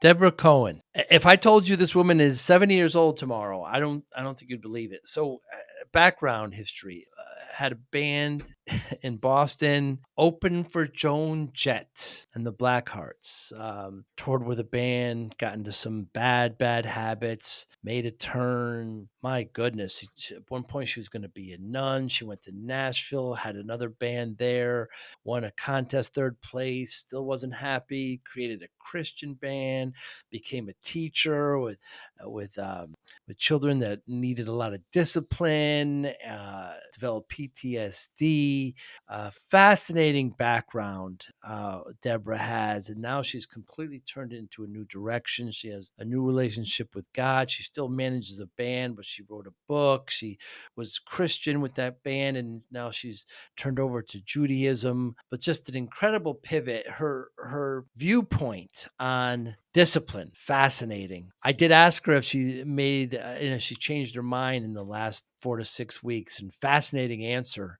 Debra Cohen. If I told you this woman is 70 years old tomorrow, I don't think you'd believe it. So, background history. Had a band in Boston, opened for Joan Jett and the Blackhearts. Toured with a band, got into some bad habits, made a turn. My goodness. At one point, she was going to be a nun. She went to Nashville, had another band there, won a contest, third place, still wasn't happy, created a Christian band, became a teacher with with children that needed a lot of discipline, developed PTSD. Fascinating background Deborah has, and now she's completely turned into a new direction. She has a new relationship with God. She still manages a band, but she wrote a book. She was Christian with that band, and now she's turned over to Judaism. But just an incredible pivot. Her viewpoint on discipline, fascinating. I did ask her if she made, she changed her mind in the last 4 to 6 weeks, and fascinating answer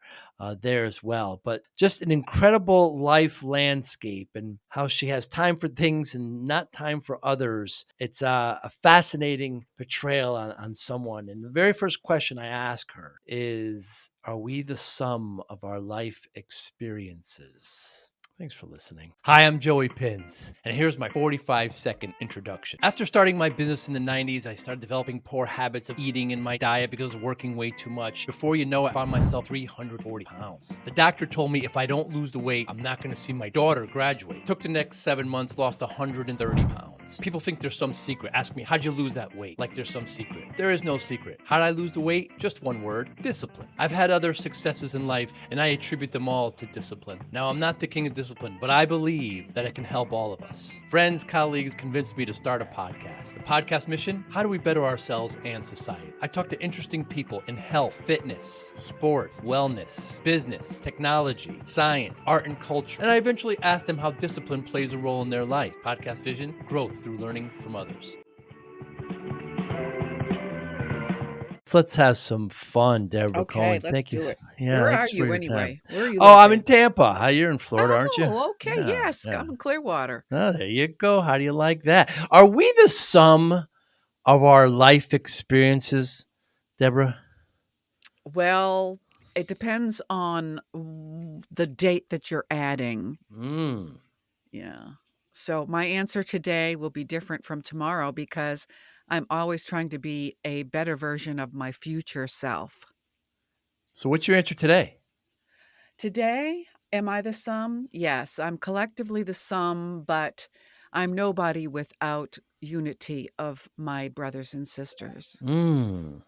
there as well. But just an incredible life landscape and how she has time for things and not time for others. It's a fascinating portrayal on someone. And the very first question I ask her is, are we the sum of our life experiences? Thanks for listening. Hi, I'm Joey Pinz, and here's my 45-second introduction. After starting my business in the 90s, I started developing poor habits of eating in my diet because of working way too much. Before you know it, I found myself 340 pounds. The doctor told me if I don't lose the weight, I'm not going to see my daughter graduate. Took the next 7 months, lost 130 pounds. People think there's some secret. Ask me, how'd you lose that weight? Like there's some secret. There is no secret. How'd I lose the weight? Just one word, discipline. I've had other successes in life, and I attribute them all to discipline. Now, I'm not the king of discipline, but I believe that it can help all of us. Friends, colleagues convinced me to start a podcast. The podcast mission: how do we better ourselves and society? I talk to interesting people in health, fitness, sport, wellness, business, technology, science, art, and culture. And I eventually ask them how discipline plays a role in their life. Podcast vision: growth through learning from others. Let's have some fun, Debra Cohen. Let's Thank you. do it. Yeah, Where thanks are for you your anyway? time. Where are you Oh, I'm in located? Tampa. You're in Florida, aren't you? Oh, okay. Yeah, Yes. yeah. I'm in Clearwater. Oh, there you go. How do you like that? Are we the sum of our life experiences, Deborah? Well, it depends on the date that you're adding. Mm. Yeah. So my answer today will be different from tomorrow because I'm always trying to be a better version of my future self. So what's your answer today? Today, am I the sum? Yes, I'm collectively the sum, but I'm nobody without unity of my brothers and sisters. Mm.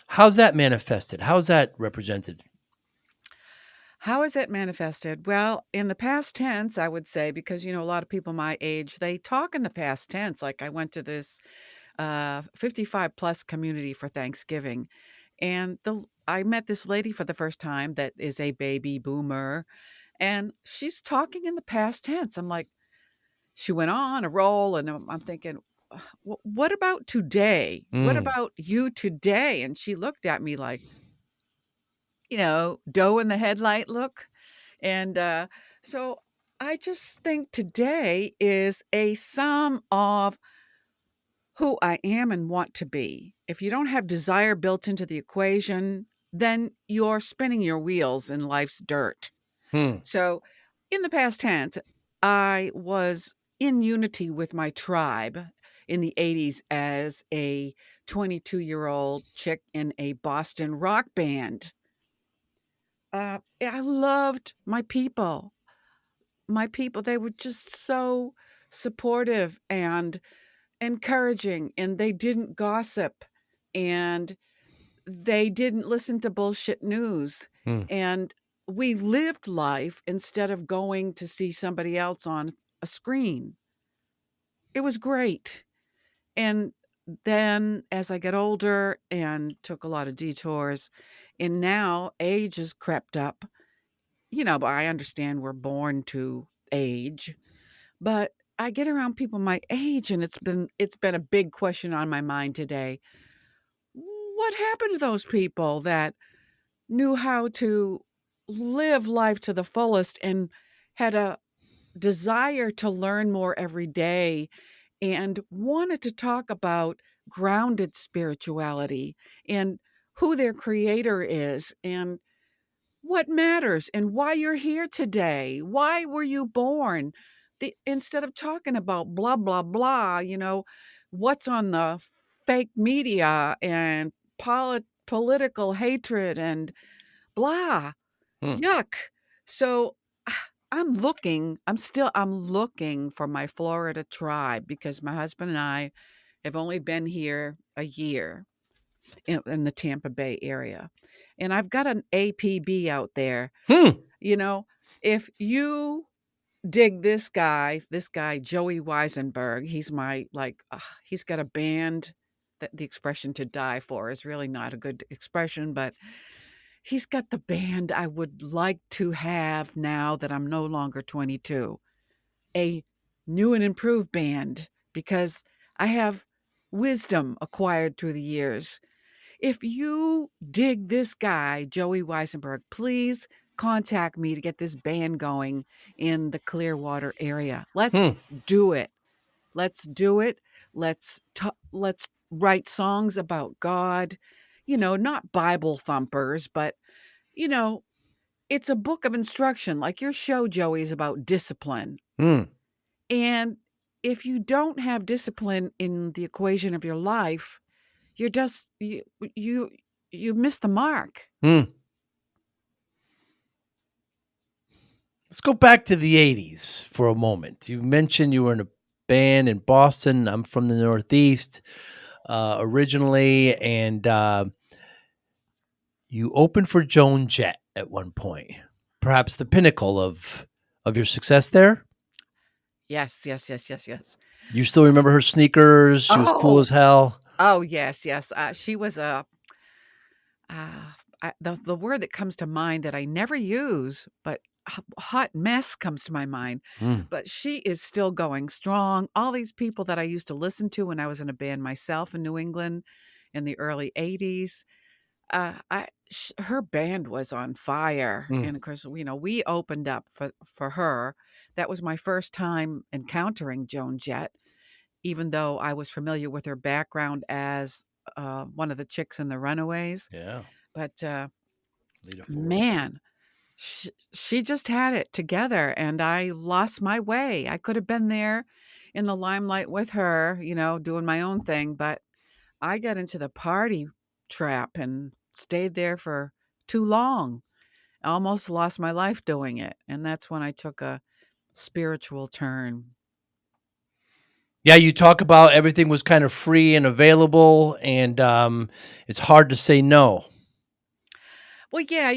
How's that manifested? How's that represented? How is it manifested? Well, in the past tense, I would say, because, a lot of people my age, they talk in the past tense. Like I went to this 55 plus community for Thanksgiving, and I met this lady for the first time that is a baby boomer, and she's talking in the past tense. I'm like, she went on a roll, and I'm thinking, What about today? What Mm. about you today?" And she looked at me like, doe in the headlight look. And so I just think today is a sum of who I am and want to be. If you don't have desire built into the equation, then you're spinning your wheels in life's dirt. Hmm. So in the past tense, I was in unity with my tribe in the 80s as a 22-year-old chick in a Boston rock band. I loved my people. My people, they were just so supportive and encouraging, and they didn't gossip, and they didn't listen to bullshit news. Hmm. And we lived life instead of going to see somebody else on a screen. It was great. And then as I get older and took a lot of detours, and now age has crept up, but I understand we're born to age, but I get around people my age, and it's been a big question on my mind today. What happened to those people that knew how to live life to the fullest and had a desire to learn more every day and wanted to talk about grounded spirituality and who their creator is and what matters and why you're here today. Why were you born? Instead of talking about blah, blah, blah, what's on the fake media and political hatred and blah, Hmm. yuck. So I'm looking for my Florida tribe because my husband and I have only been here a year in the Tampa Bay area. And I've got an APB out there. Hmm. You know, if you dig this guy, Joey Weisenberg, he's my he's got a band that the expression to die for is really not a good expression, but he's got the band I would like to have now that I'm no longer 22, a new and improved band because I have wisdom acquired through the years. If you dig this guy, Joey Weisenberg, please contact me to get this band going in the Clearwater area. Let's Hmm. do it. Let's do it. Let's write songs about God. Not Bible thumpers, but you know, it's a book of instruction. Like your show, Joey, is about discipline. Hmm. And if you don't have discipline in the equation of your life, you're just you miss the mark. Hmm. Let's go back to the 80s for a moment. You mentioned you were in a band in Boston. I'm from the Northeast originally, and you opened for Joan Jett at one point. Perhaps the pinnacle of your success there. Yes, yes, yes, yes, yes. You still remember her sneakers? She was cool Oh, as hell. oh, yes, yes. She was a the word that comes to mind that I never use, but hot mess comes to my mind. Hmm. But she is still going strong. All these people that I used to listen to when I was in a band myself in New England in the early '80s, her band was on fire, Hmm. and of course, we opened up for her. That was my first time encountering Joan Jett, even though I was familiar with her background as one of the chicks in the Runaways. Yeah. But Lita Ford. man, she just had it together, and I lost my way. I could have been there in the limelight with her, doing my own thing, but I got into the party trap and stayed there for too long. I almost lost my life doing it, and that's when I took a spiritual turn. Yeah, you talk about everything was kind of free and available, and it's hard to say no. Well, yeah,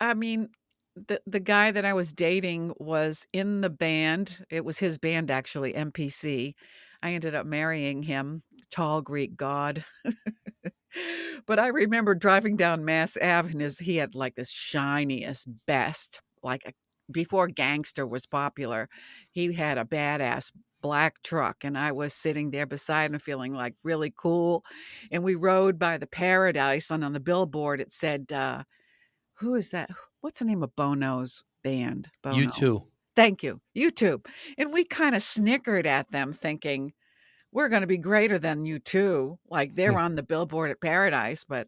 I mean, the guy that I was dating was in the band. It was his band actually, MPC. I ended up marrying him, tall Greek god. But I remember driving down Mass Ave and he had like this shiniest best, before gangster was popular. He had a badass black truck and I was sitting there beside him feeling like really cool. And we rode by the Paradise and on the billboard it said, who is that? What's the name of Bono's band? You Bono. too. Thank you. YouTube. And we kind of snickered at them thinking, we're going to be greater than you too. Like they're on the billboard at Paradise, but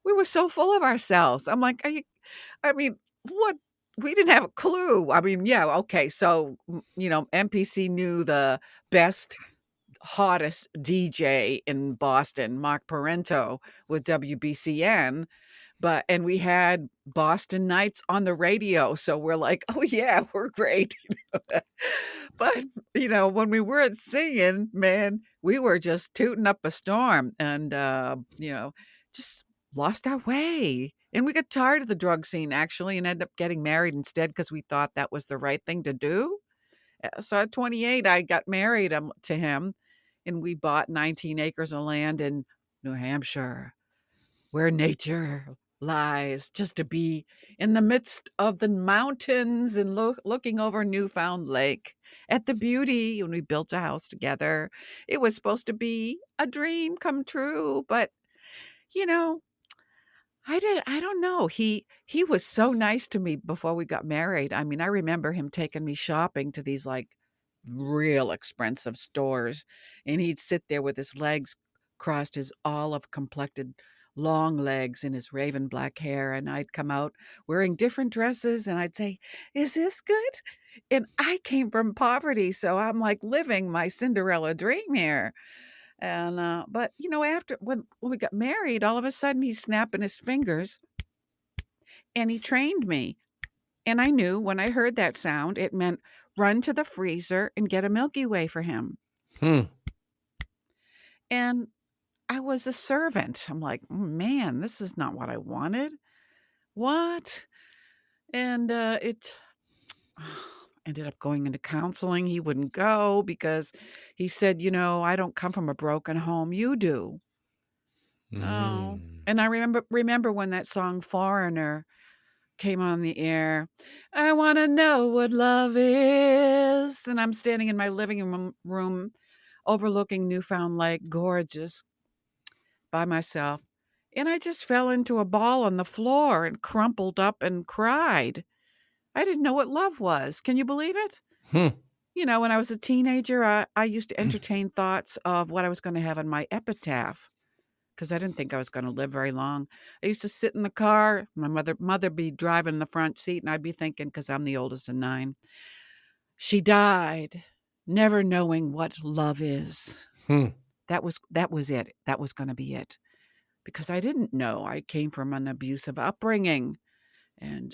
we were so full of ourselves. I'm like, I mean, what? We didn't have a clue. I mean, yeah, okay. So, MPC knew the best, hottest DJ in Boston, Mark Parento with WBCN, and we had Boston nights on the radio, so we're like, "Oh, yeah, we're great." But, when we weren't singing, man, we were just tooting up a storm and, just lost our way. And we got tired of the drug scene actually and ended up getting married instead because we thought that was the right thing to do. So at 28, I got married, to him, and we bought 19 acres of land in New Hampshire where nature lies, just to be in the midst of the mountains and looking over Newfound Lake at the beauty. When we built a house together, it was supposed to be a dream come true, but you know, I don't know. He was so nice to me before we got married. I mean, I remember him taking me shopping to these like real expensive stores, and he'd sit there with his legs crossed, his olive complected long legs and his raven black hair, and I'd come out wearing different dresses and I'd say, "Is this good?" And I came from poverty, so I'm like living my Cinderella dream here. And but after when we got married, all of a sudden he's snapping his fingers and he trained me. And I knew when I heard that sound, it meant run to the freezer and get a Milky Way for him. Hmm. And I was a servant. I'm like, man, this is not what I wanted. What? And it ended up going into counseling. He wouldn't go because he said, I don't come from a broken home. You do. Oh. Mm. And I remember when that song Foreigner came on the air. I want to know what love is. And I'm standing in my living room overlooking Newfound Lake, gorgeous, by myself. And I just fell into a ball on the floor and crumpled up and cried. I didn't know what love was. Can you believe it? Hmm. When I was a teenager, I used to entertain thoughts of what I was going to have on my epitaph because I didn't think I was going to live very long. I used to sit in the car. My mother be driving the front seat, and I'd be thinking, because I'm the oldest of 9, she died, never knowing what love is. Hmm. That was it. That was going to be it, because I didn't know. I came from an abusive upbringing, and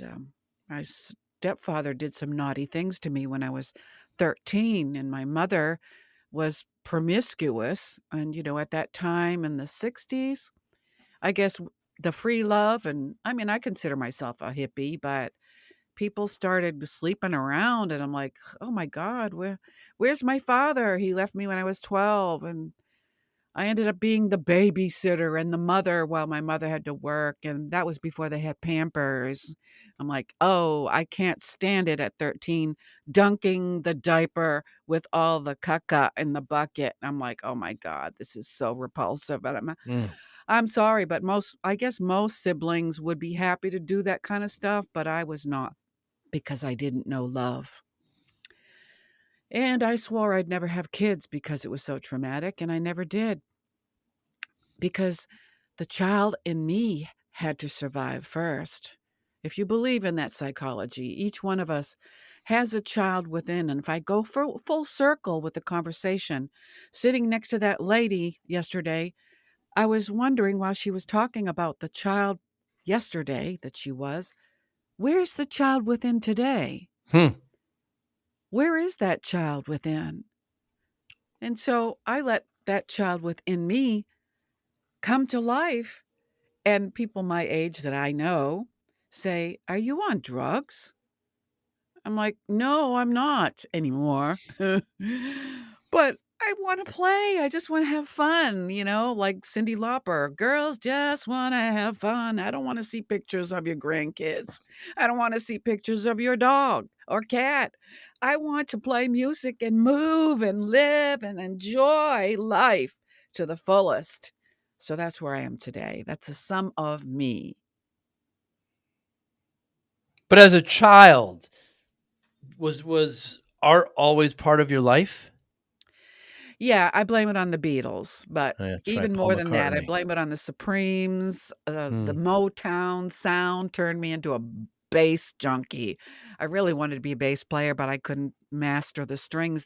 my stepfather did some naughty things to me when I was 13, and my mother was promiscuous. And, at that time in the 60s, I guess the free love, and I mean, I consider myself a hippie, but people started sleeping around, and I'm like, oh my God, where's my father? He left me when I was 12, and I ended up being the babysitter and the mother while my mother had to work, and that was before they had Pampers. I'm like, oh, I can't stand it at 13, dunking the diaper with all the caca in the bucket. I'm like, oh my God, this is so repulsive. But Mm. I'm sorry, but I guess most siblings would be happy to do that kind of stuff, but I was not, because I didn't know love. And I swore I'd never have kids because it was so traumatic, and I never did, because the child in me had to survive first. If you believe in that psychology, each one of us has a child within. And if I go full circle with the conversation, sitting next to that lady yesterday, I was wondering while she was talking about the child yesterday that she was, where's the child within today? Hmm. Where is that child within? And so I let that child within me come to life. And people my age that I know say, "Are you on drugs?" I'm like, "No, I'm not anymore." But I want to play. I just want to have fun, like Cyndi Lauper. Girls just want to have fun. I don't want to see pictures of your grandkids. I don't want to see pictures of your dog or cat. I want to play music and move and live and enjoy life to the fullest. So that's where I am today. That's the sum of me. But as a child, was art always part of your life? Yeah, I blame it on the Beatles, but Oh, that's right, even Paul more than that, I McCartney. blame it on the Supremes. The Hmm. Motown sound turned me into a bass junkie. I really wanted to be a bass player, but I couldn't master the strings.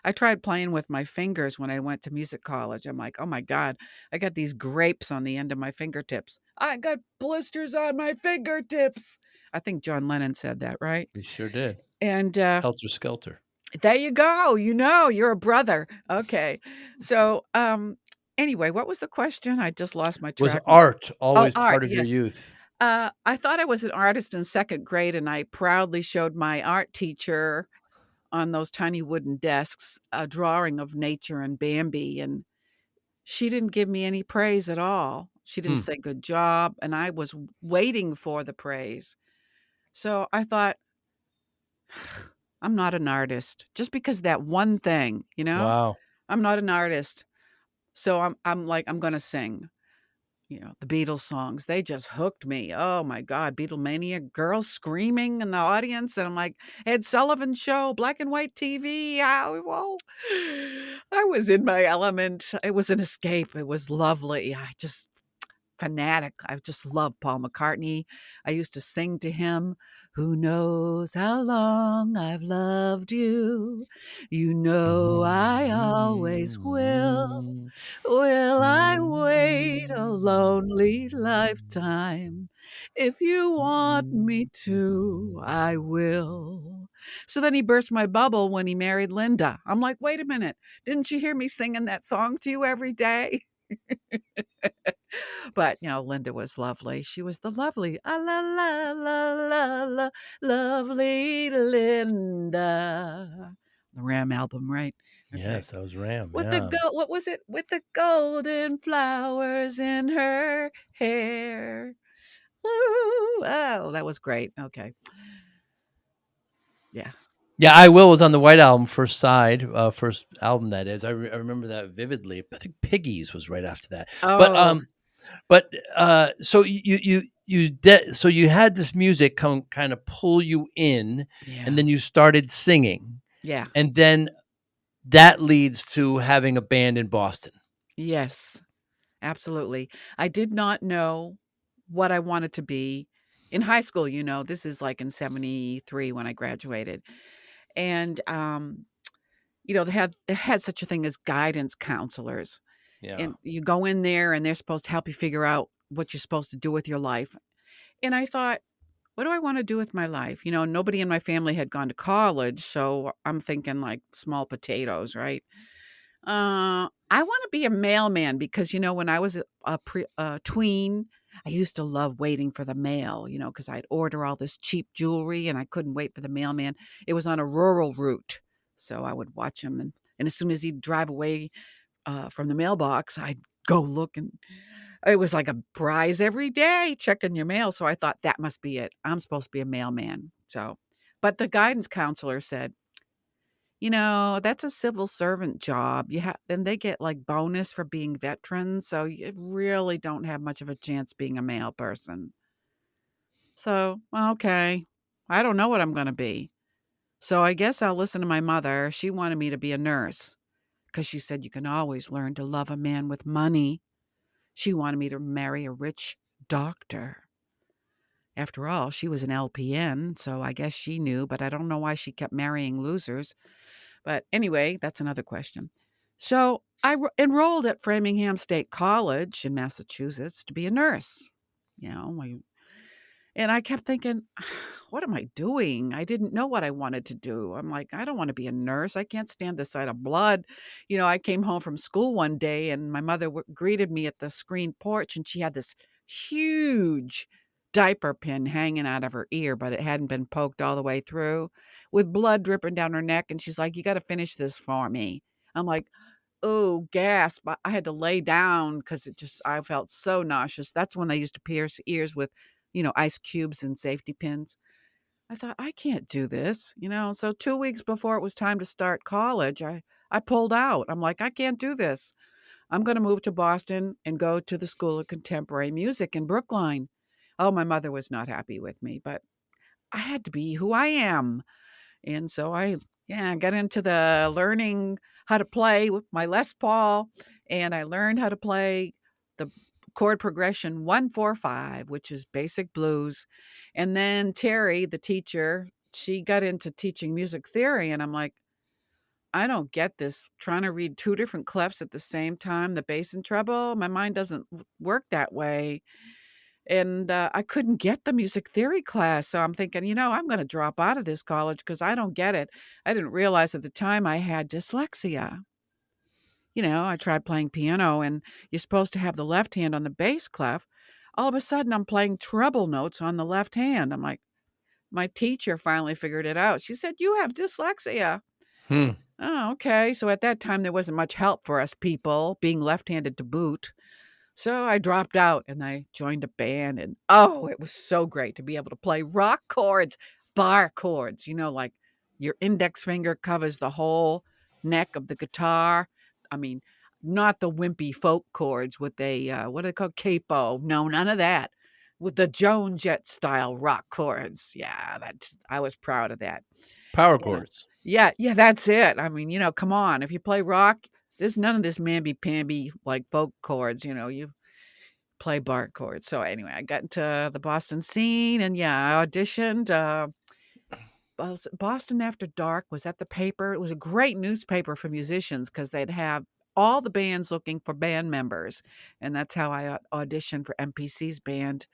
I tried playing with my fingers when I went to music college. I'm like, oh my God, I got these grapes on the end of my fingertips. I got blisters on my fingertips. I think John Lennon said that, right? He sure did. And Helter Skelter. there you go. You're a brother. Okay. So, anyway, what was the question? I just lost my Was track. art Oh, always art. part of your Yes. youth? I thought I was an artist in second grade, and I proudly showed my art teacher on those tiny wooden desks a drawing of nature and Bambi, and she didn't give me any praise at all. She didn't Hmm. say good job, and I was waiting for the praise. So I thought, I'm not an artist just because that one thing. Wow. I'm not an artist. So I'm like, I'm gonna sing. The Beatles songs, they just hooked me. Oh my God, Beatlemania, girls screaming in the audience. And I'm like, Ed Sullivan Show, black and white TV. Whoa. I was in my element. It was an escape. It was lovely. I just fanatic. I just love Paul McCartney. I used to sing to him, "Who knows how long I've loved you? You know I always will. Will I wait a lonely lifetime? If you want me to, I will." So then he burst my bubble when he married Linda. I'm like, wait a minute. Didn't you hear me singing that song to you every day? But, Linda was lovely. She was the lovely, la la la la la, lovely Linda. The Ram album, right? Okay. Yes, that was Ram, With the yeah. go what was it? With the golden flowers in her hair. Ooh, oh, that was great. Okay. Yeah. Yeah, I Will was on the White Album, first side, first album that is. I remember that vividly. I think Piggies was right after that. But, Oh, um but, so so you had this music come kinda pull you in, and yeah. then you started singing, Yeah. and then that leads to having a band in Boston. Yes. Absolutely. I did not know what I wanted to be in high school. This is like in 73 when I graduated. And, they had such a thing as guidance counselors. Yeah. And you go in there and they're supposed to help you figure out what you're supposed to do with your life. And I thought, what do I want to do with my life? Nobody in my family had gone to college. So I'm thinking like small potatoes, right? I wanna be a mailman because, when I was a tween, I used to love waiting for the mail, because 'cause I'd order all this cheap jewelry and I couldn't wait for the mailman. It was on a rural route, so I would watch him, and as soon as he'd drive away, from the mailbox, I'd go look, and it was like a prize every day checking your mail, so I thought, "That must be it. I'm supposed to be a mailman." But the guidance counselor said, that's a civil servant job. Then they get like bonus for being veterans, so you really don't have much of a chance being a male person. So, well, okay. I don't know what I'm going to be. So I guess I'll listen to my mother. She wanted me to be a nurse because she said you can always learn to love a man with money. She wanted me to marry a rich doctor. After all, she was an LPN, so I guess she knew, but I don't know why she kept marrying losers. But anyway, that's another question. So I enrolled at Framingham State College in Massachusetts to be a nurse. You know, I, and I kept thinking, what am I doing? I didn't know what I wanted to do. I'm like, I don't want to be a nurse. I can't stand the sight of blood. I came home from school one day and my mother greeted me at the screen porch and she had this huge diaper pin hanging out of her ear, but it hadn't been poked all the way through with blood dripping down her neck. And she's like, you got to finish this for me. I'm like, oh, gasp. I had to lay down because I felt so nauseous. That's when they used to pierce ears with, ice cubes and safety pins. I thought, I can't do this. So 2 weeks before it was time to start college, I pulled out. I'm like, I can't do this. I'm going to move to Boston and go to the School of Contemporary Music in Brookline. Oh, my mother was not happy with me, but I had to be who I am. And so I got into the learning how to play with my Les Paul, and I learned how to play the chord progression 1-4-5, which is basic blues. And then Terry, the teacher, she got into teaching music theory, and I'm like, I don't get this. Trying to read two different clefs at the same time, the bass and treble, my mind doesn't work that way. And, I couldn't get the music theory class, so I'm thinking, I'm gonna drop out of this college because I don't get it. I didn't realize at the time I had dyslexia. I tried playing piano, and you're supposed to have the left hand on the bass clef. All of a sudden, I'm playing treble notes on the left hand. I'm like, my teacher finally figured it out. She said, "You have dyslexia." Hmm. Oh, okay. So at that time, there wasn't much help for us people, being left-handed to boot. So I dropped out and I joined a band and oh, it was so great to be able to play rock chords, bar chords, like your index finger covers the whole neck of the guitar. I mean, not the wimpy folk chords with what do they call capo? No, none of that. With the Joan Jett style rock chords. Yeah, I was proud of that. Power Yeah. chords. Yeah, yeah, that's it. I mean, come on. If you play rock, there's none of this mamby-pamby like folk chords, you play bar chords. So anyway, I got into the Boston scene and yeah, I auditioned. Boston After Dark was at the paper. It was a great newspaper for musicians because they'd have all the bands looking for band members. And that's how I auditioned for MPC's band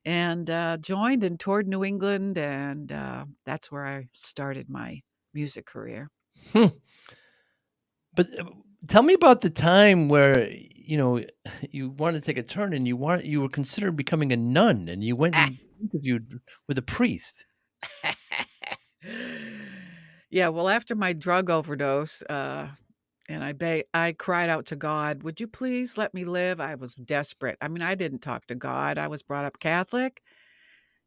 and joined and toured New England. And that's where I started my music career. Hmm. But tell me about the time where you wanted to take a turn and you were considering becoming a nun and you went and interviewed with a priest. Yeah, well, after my drug overdose, and I cried out to God, "Would you please let me live?" I was desperate. I mean, I didn't talk to God. I was brought up Catholic,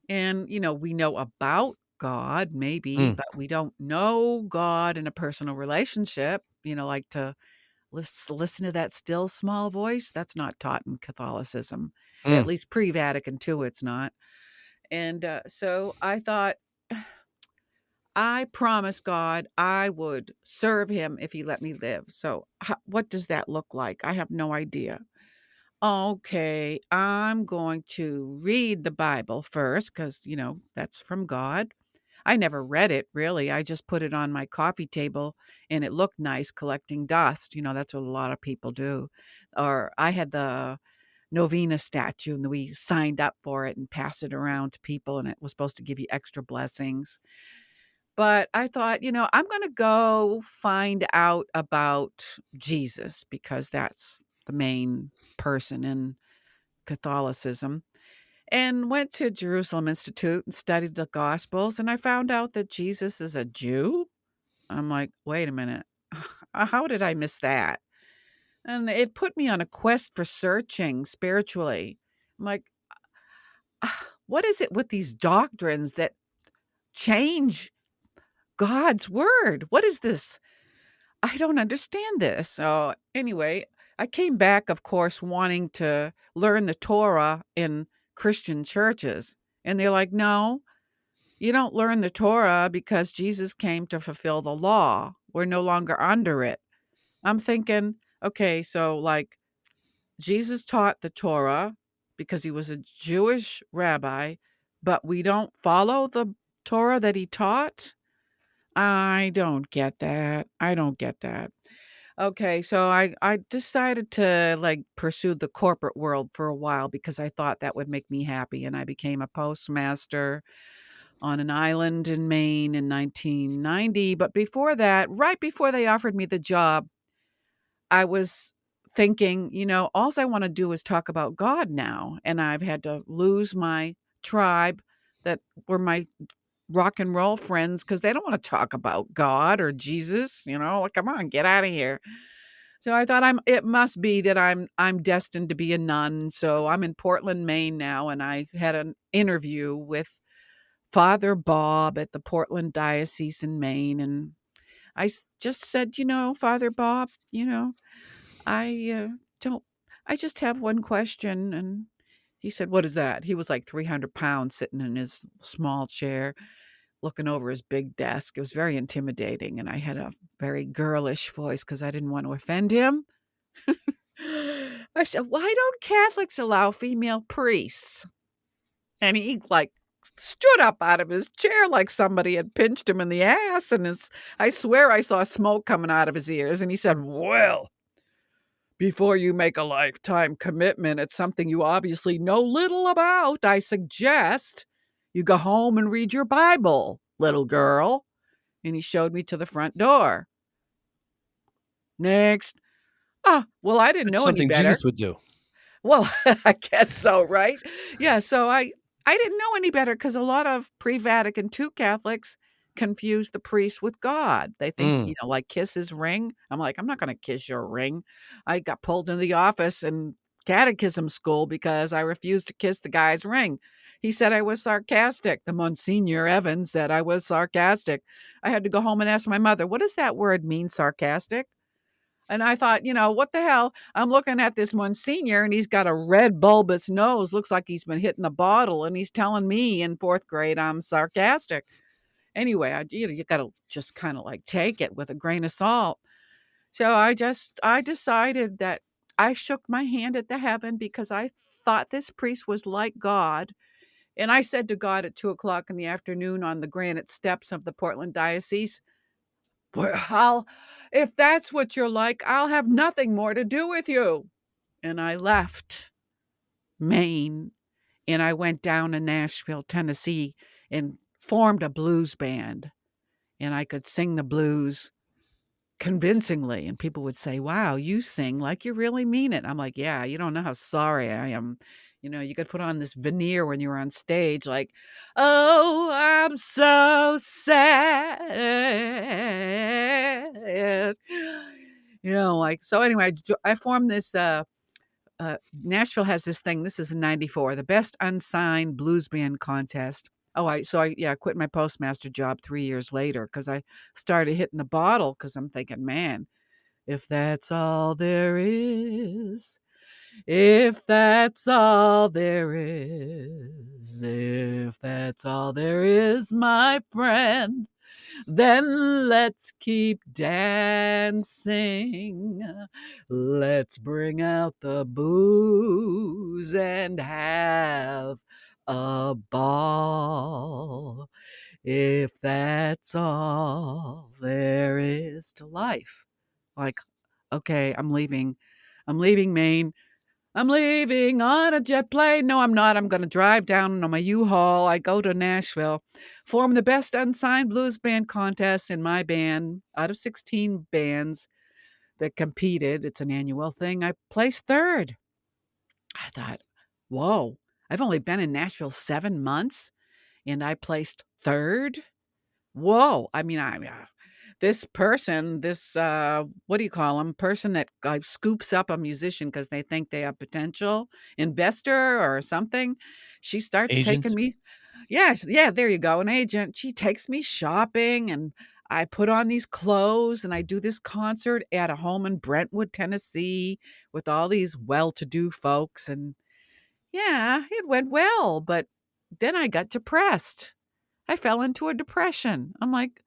and we know about God maybe, Mm, but we don't know God in a personal relationship. Like to listen to that still small voice. That's not taught in Catholicism, at mm. least pre-Vatican II. It's not. And so I thought, I promised God I would serve him if he let me live. So, what does that look like? I have no idea. Okay, I'm going to read the Bible first because, that's from God. I never read it really. I just put it on my coffee table and it looked nice collecting dust. That's what a lot of people do. Or I had the novena statue and we signed up for it and passed it around to people and it was supposed to give you extra blessings. But I thought, I'm gonna go find out about Jesus because that's the main person in Catholicism, and went to Jerusalem Institute and studied the Gospels, and I found out that Jesus is a Jew. I'm like, "Wait a minute. How did I miss that?" And it put me on a quest for searching spiritually. I'm like, What is it with these doctrines that change God's word? What is this? I don't understand this. So anyway, I came back, of course, wanting to learn the Torah in Christian churches. And they're like, no, you don't learn the Torah because Jesus came to fulfill the law. We're no longer under it. I'm thinking, okay, so like Jesus taught the Torah because he was a Jewish rabbi, but we don't follow the Torah that he taught? I don't get that. I don't get that. Okay, so I decided to, like, pursue the corporate world for a while because I thought that would make me happy, and I became a postmaster on an island in Maine in 1990, but before that, right before they offered me the job, I was thinking, alls I wanna do is talk about God now, and I've had to lose my tribe that were my rock and roll friends because they don't wanna talk about God or Jesus, like, "Come on, get out of here." So I thought it must be that I'm destined to be a nun. So I'm in Portland, Maine now, and I had an interview with Father Bob at the Portland Diocese in Maine, and just said, Father Bob, I don't. I just have one question, and he said, "What is that?" He was like 300 pounds, sitting in his small chair, looking over his big desk. It was very intimidating, and I had a very girlish voice because I didn't want to offend him. I said, "Why don't Catholics allow female priests?" And he, like, stood up out of his chair like somebody had pinched him in the ass, and I swear I saw smoke coming out of his ears, and he said, "Well, before you make a lifetime commitment, it's something you obviously know little about. I suggest you go home and read your Bible, little girl." And he showed me to the front door. Next. Well, I didn't That's know any something better. Jesus would do. Well, I guess so, right? Yeah, so I didn't know any better because a lot of pre-Vatican II Catholics confuse the priest with God. They think, Mm. like kiss his ring. I'm like, I'm not going to kiss your ring. I got pulled into the office in catechism school because I refused to kiss the guy's ring. He said I was sarcastic. The Monsignor Evans said I was sarcastic. I had to go home and ask my mother, what does that word mean, sarcastic? And I thought, what the hell? I'm looking at this Monsignor and he's got a red bulbous nose. Looks like he's been hitting the bottle. And he's telling me in fourth grade I'm sarcastic. Anyway, you got to just kind of like take it with a grain of salt. So I decided that I shook my hand at the heaven because I thought this priest was like God. And I said to God at 2 o'clock in the afternoon on the granite steps of the Portland Diocese, well, if that's what you're like, I'll have nothing more to do with you. And I left Maine and I went down to Nashville, Tennessee, and formed a blues band. And I could sing the blues convincingly. And people would say, wow, you sing like you really mean it. I'm like, yeah, you don't know how sorry I am. You could put on this veneer when you're on stage, like, oh, I'm so sad. Like, so anyway, I formed this, Nashville has this thing. This is in 94, the best unsigned blues band contest. I quit my postmaster job 3 years later because I started hitting the bottle because I'm thinking, man, if that's all there is, if that's all there is, if that's all there is, my friend, then let's keep dancing. Let's bring out the booze and have a ball. If that's all there is to life. Like, okay, I'm leaving. I'm leaving Maine. I'm leaving on a jet plane. No, I'm not. I'm going to drive down on my U-Haul. I go to Nashville, form the best unsigned blues band contest in my band out of 16 bands that competed. It's an annual thing. I placed third. I thought, whoa, I've only been in Nashville 7 months and I placed third. Whoa. I mean, this person, this, what do you call them? Person that like scoops up a musician because they think they have potential, investor or something. She starts taking Agent. me. Yes. Yeah. There you go. An agent. She takes me shopping and I put on these clothes and I do this concert at a home in Brentwood, Tennessee with all these well-to-do folks. And yeah, it went well. But then I got depressed. I fell into a depression. I'm like,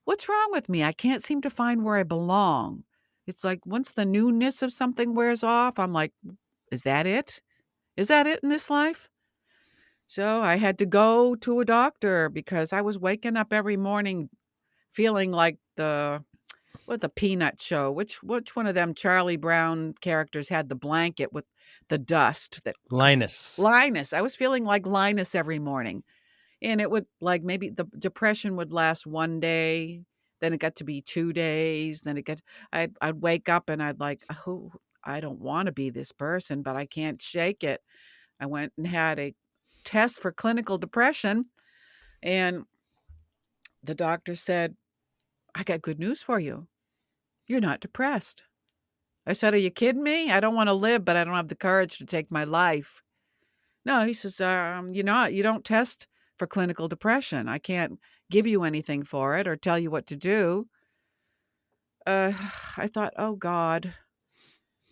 what's wrong with me? I can't seem to find where I belong. It's like once the newness of something wears off, I'm like, is that it? Is that it in this life? So I had to go to a doctor because I was waking up every morning feeling like the Peanut show. Which one of them Charlie Brown characters had the blanket with the dust that Linus. Linus. I was feeling like Linus every morning. And it would like maybe the depression would last one day, then it got to be 2 days, then I'd wake up and I'd like, "Oh, I don't wanna be this person, but I can't shake it." I went and had a test for clinical depression, and the doctor said, "I got good news for you. You're not depressed." I said, "Are you kidding me? I don't wanna live, but I don't have the courage to take my life." No, he says, you don't test for clinical depression. I can't give you anything for it or tell you what to do." Uh, I thought, oh God,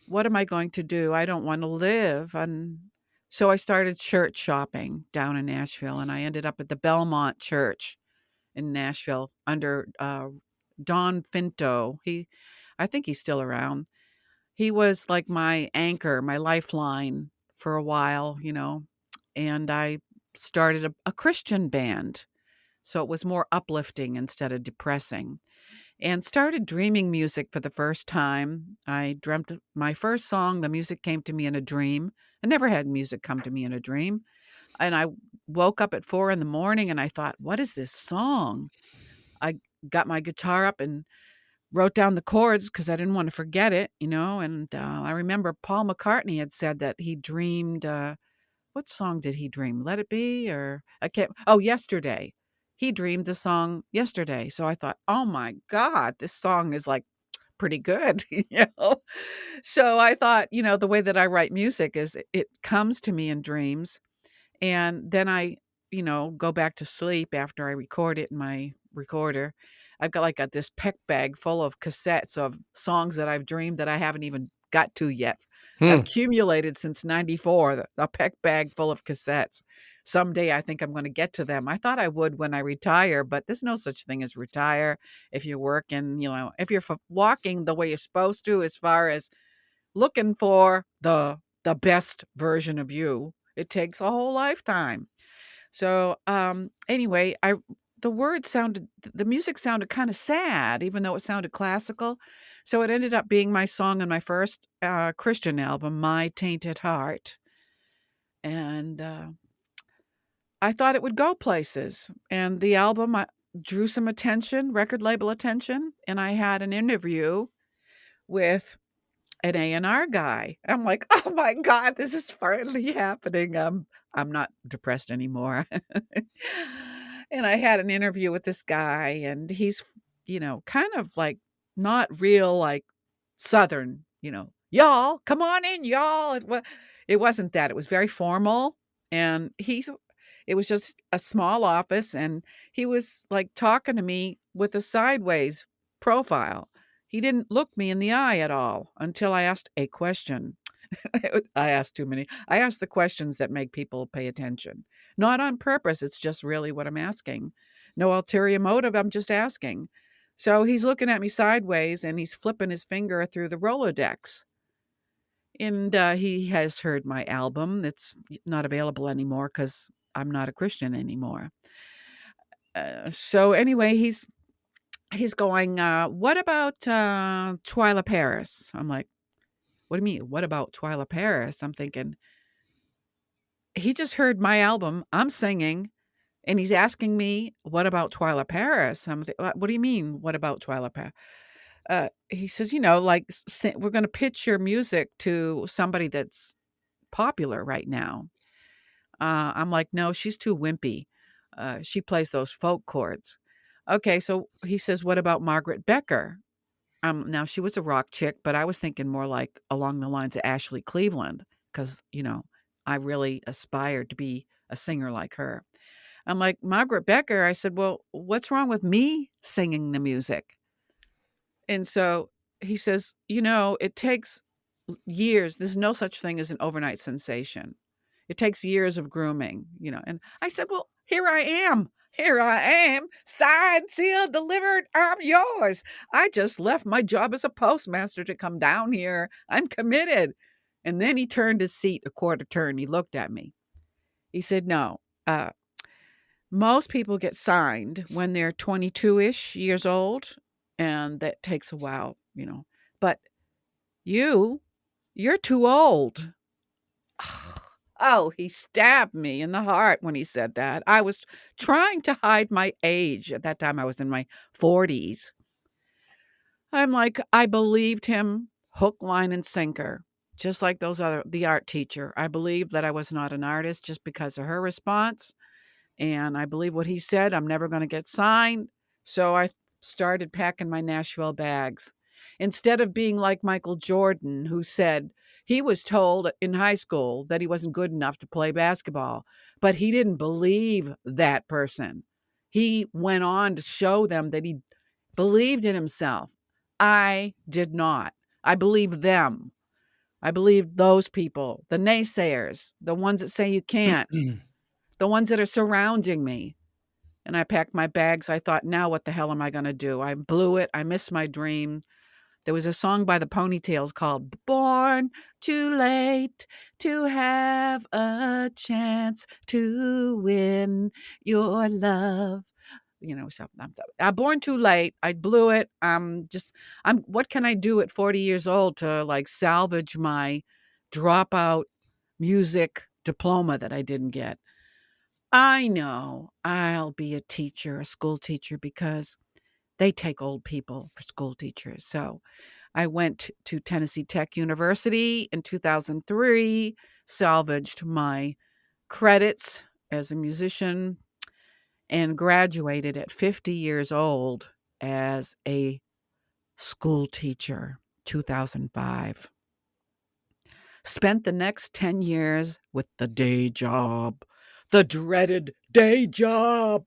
what am I going to do? I don't want to live. And so I started church shopping down in Nashville, and I ended up at the Belmont Church in Nashville under Don Finto. I think he's still around. He was like my anchor, my lifeline for a while. And I started a Christian band. So it was more uplifting instead of depressing. And started dreaming music for the first time. I dreamt my first song. The music came to me in a dream. I never had music come to me in a dream. And I woke up at 4 in the morning and I thought, what is this song? I got my guitar up and wrote down the chords because I didn't want to forget it. And I remember Paul McCartney had said that he dreamed, what song did he dream? Let It Be or I can't, oh, Yesterday. He dreamed the song Yesterday. So I thought, oh my God, this song is like pretty good, So I thought, the way that I write music is it comes to me in dreams. And then I go back to sleep after I record it in my recorder. I've got like this peck bag full of cassettes of songs that I've dreamed that I haven't even got to yet. Hmm. Accumulated since 94, a peck bag full of cassettes. Someday I think I'm going to get to them. I thought I would when I retire, but there's no such thing as retire. If you're working, if you're walking the way you're supposed to, as far as looking for the best version of you, it takes a whole lifetime. So anyway, the music sounded kind of sad, even though it sounded classical. So it ended up being my song on my first Christian album, My Tainted Heart. And I thought it would go places. And the album drew some attention, record label attention. And I had an interview with an A&R guy. I'm like, oh my God, this is finally happening. I'm not depressed anymore. And I had an interview with this guy, and he's, kind of like not real like Southern, y'all, come on in, y'all. It wasn't that. It was very formal. And it was just a small office, and he was like talking to me with a sideways profile. He didn't look me in the eye at all until I asked a question. I asked too many. I asked the questions that make people pay attention. Not on purpose. It's just really what I'm asking. No ulterior motive. I'm just asking. So he's looking at me sideways, and he's flipping his finger through the Rolodex. And he has heard my album. It's not available anymore because I'm not a Christian anymore. So anyway, he's going, what about Twyla Paris? I'm like, what do you mean? What about Twyla Paris? I'm thinking, he just heard my album. I'm singing, and he's asking me, what about Twyla Paris? What do you mean? What about Twyla Paris? He says, like we're going to pitch your music to somebody that's popular right now. I'm like, no, she's too wimpy. She plays those folk chords. Okay, so he says, what about Margaret Becker? Now she was a rock chick, but I was thinking more like along the lines of Ashley Cleveland, because, I really aspired to be a singer like her. I'm like, Margaret Becker. I said, well, what's wrong with me singing the music? And so he says, it takes years. There's no such thing as an overnight sensation. It takes years of grooming, And I said, well, here I am. Here I am, signed, sealed, delivered. I'm yours. I just left my job as a postmaster to come down here. I'm committed. And then he turned his seat a quarter turn. He looked at me. He said, no, most people get signed when they're 22-ish years old, and that takes a while, But you're too old. Oh, he stabbed me in the heart when he said that. I was trying to hide my age. At that time, I was in my 40s. I'm like, I believed him hook, line, and sinker, just like the art teacher. I believed that I was not an artist just because of her response. And I believe what he said. I'm never going to get signed. So I started packing my Nashville bags. Instead of being like Michael Jordan, who said he was told in high school that he wasn't good enough to play basketball, but he didn't believe that person. He went on to show them that he believed in himself. I did not. I believed them. I believed those people, the naysayers, the ones that say you can't, the ones that are surrounding me. And I packed my bags. I thought, now what the hell am I going to do? I blew it. I missed my dream. There was a song by the Ponytails called Born Too Late to Have a Chance to Win Your Love. So I'm born too late. I blew it. What can I do at 40 years old to like salvage my dropout music diploma that I didn't get? I know I'll be a teacher, a school teacher, because they take old people for school teachers. So I went to Tennessee Tech University in 2003, salvaged my credits as a musician, and graduated at 50 years old as a school teacher, 2005. Spent the next 10 years with the day job, the dreaded day job.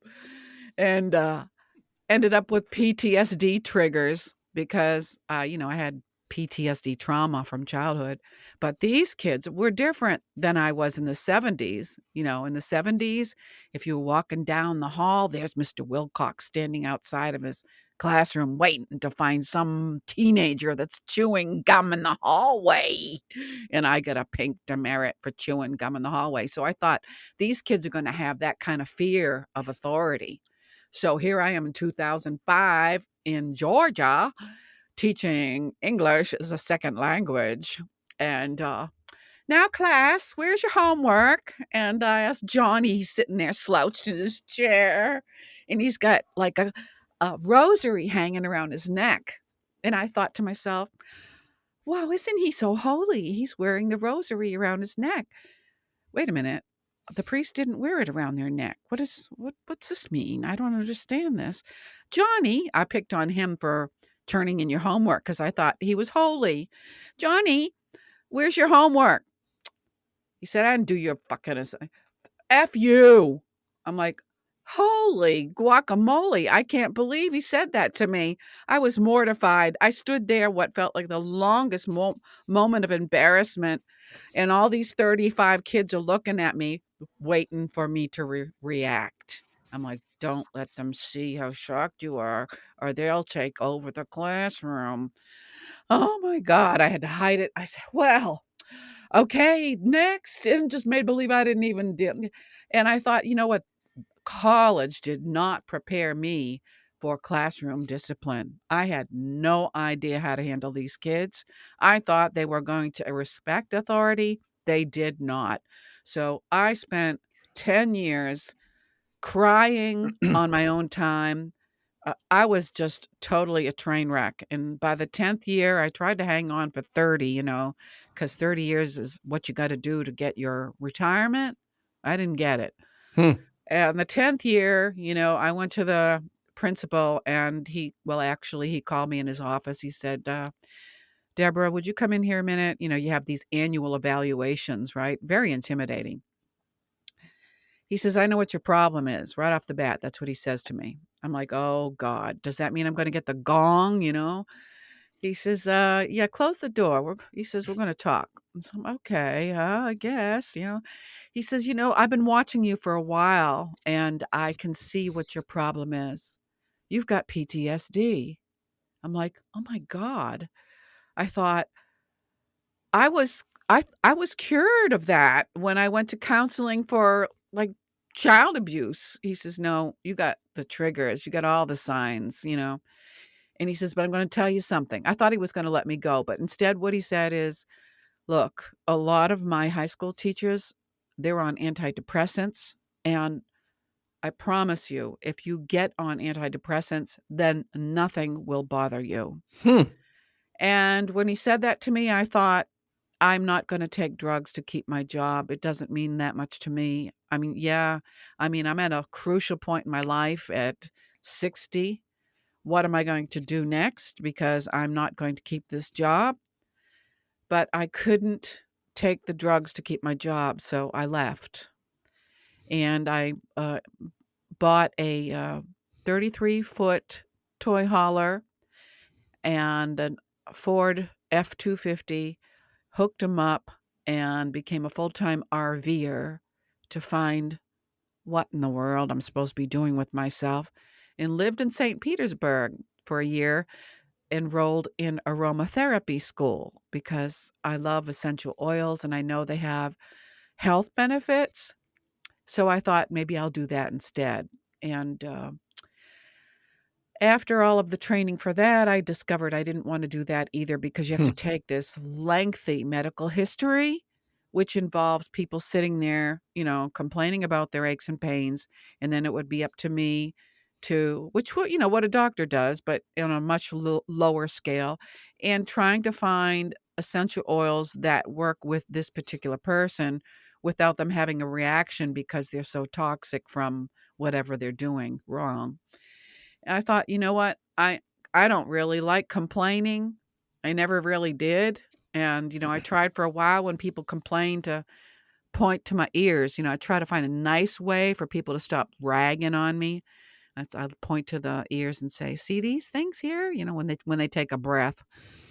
And ended up with PTSD triggers because, I had PTSD trauma from childhood. But these kids were different than I was in the 70s. In the 70s, if you were walking down the hall, there's Mr. Wilcox standing outside of his classroom waiting to find some teenager that's chewing gum in the hallway. And I got a pink demerit for chewing gum in the hallway. So I thought these kids are going to have that kind of fear of authority. So here I am in 2005 in Georgia teaching English as a second language. And now, class, where's your homework? And I asked Johnny, he's sitting there slouched in his chair, and he's got like a rosary hanging around his neck. And I thought to myself, wow, isn't he so holy? He's wearing the rosary around his neck. Wait a minute. The priest didn't wear it around their neck. What's this mean? I don't understand this. Johnny, I picked on him for turning in your homework because I thought he was holy. Johnny, where's your homework? He said, I didn't do your fucking F you. I'm like, holy guacamole. I can't believe he said that to me. I was mortified. I stood there, what felt like the longest moment of embarrassment. And all these 35 kids are looking at me, waiting for me to react. I'm like, don't let them see how shocked you are, or they'll take over the classroom. Oh my God. I had to hide it. I said, well, okay, next. And just made believe I didn't even deal. And I thought, you know what? College did not prepare me for classroom discipline. I had no idea how to handle these kids. I thought they were going to respect authority. They did not. So I spent 10 years crying on my own time. I was just totally a train wreck. And by the 10th year, I tried to hang on for 30, because 30 years is what you got to do to get your retirement. I didn't get it. Hmm. And the 10th year, I went to the principal and he called me in his office. He said, Deborah, would you come in here a minute? You have these annual evaluations, right? Very intimidating. He says, I know what your problem is right off the bat. That's what he says to me. I'm like, oh God, does that mean I'm going to get the gong? He says, yeah, close the door. He says, we're going to talk. So I'm, okay, I guess, He says, I've been watching you for a while and I can see what your problem is. You've got PTSD. I'm like, oh my God. I thought I was cured of that when I went to counseling for like child abuse. He says, no, you got the triggers, you got all the signs, And he says, but I'm going to tell you something. I thought he was going to let me go, but instead what he said is, look, a lot of my high school teachers, they're on antidepressants. And I promise you, if you get on antidepressants, then nothing will bother you. Hmm. And when he said that to me, I thought, I'm not going to take drugs to keep my job. It doesn't mean that much to me. I mean, yeah, I'm at a crucial point in my life at 60. What am I going to do next? Because I'm not going to keep this job. But I couldn't take the drugs to keep my job, so I left. And I bought a 33-foot toy hauler and a Ford F-250, hooked them up, and became a full-time RVer to find what in the world I'm supposed to be doing with myself, and lived in St. Petersburg for a year, enrolled in aromatherapy school because I love essential oils and I know they have health benefits. So I thought maybe I'll do that instead. And after all of the training for that, I discovered I didn't want to do that either because you have Hmm. to take this lengthy medical history, which involves people sitting there, complaining about their aches and pains. And then it would be up to me to, which, what a doctor does, but on a much lower scale, and trying to find essential oils that work with this particular person without them having a reaction because they're so toxic from whatever they're doing wrong. And I thought, you know what? I don't really like complaining. I never really did. And, I tried for a while when people complained to point to my ears. I try to find a nice way for people to stop ragging on me. I point to the ears and say, "See these things here?" When they take a breath.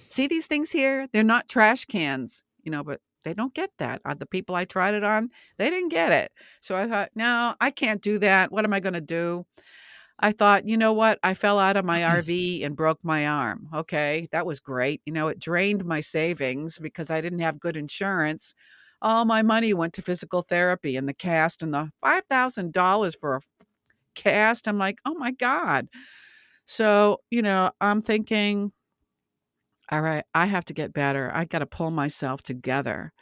"See these things here? They're not trash cans," but they don't get that. The people I tried it on, they didn't get it. So I thought, "No, I can't do that. What am I gonna do?" I thought, "You know what? I fell out of my RV and broke my arm. Okay, that was great." It drained my savings because I didn't have good insurance. All my money went to physical therapy and the cast and the $5,000 for a cast. I'm like, "Oh my God." So, I'm thinking, all right, I have to get better. I got to pull myself together.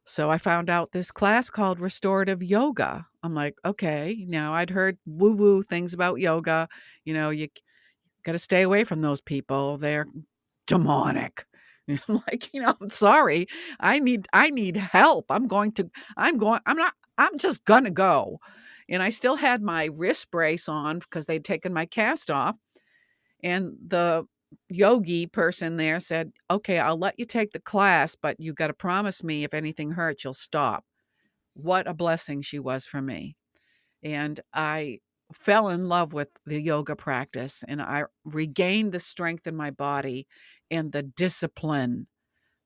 So I found out this class called restorative yoga. I'm like, okay, now I'd heard woo woo things about yoga. You got to stay away from those people. They're demonic. I'm like, I'm sorry. I need help. I'm just gonna go. And I still had my wrist brace on because they'd taken my cast off. And the yogi person there said, "Okay, I'll let you take the class, but you got to promise me if anything hurts, you'll stop." What a blessing she was for me. And I fell in love with the yoga practice, and I regained the strength in my body and the discipline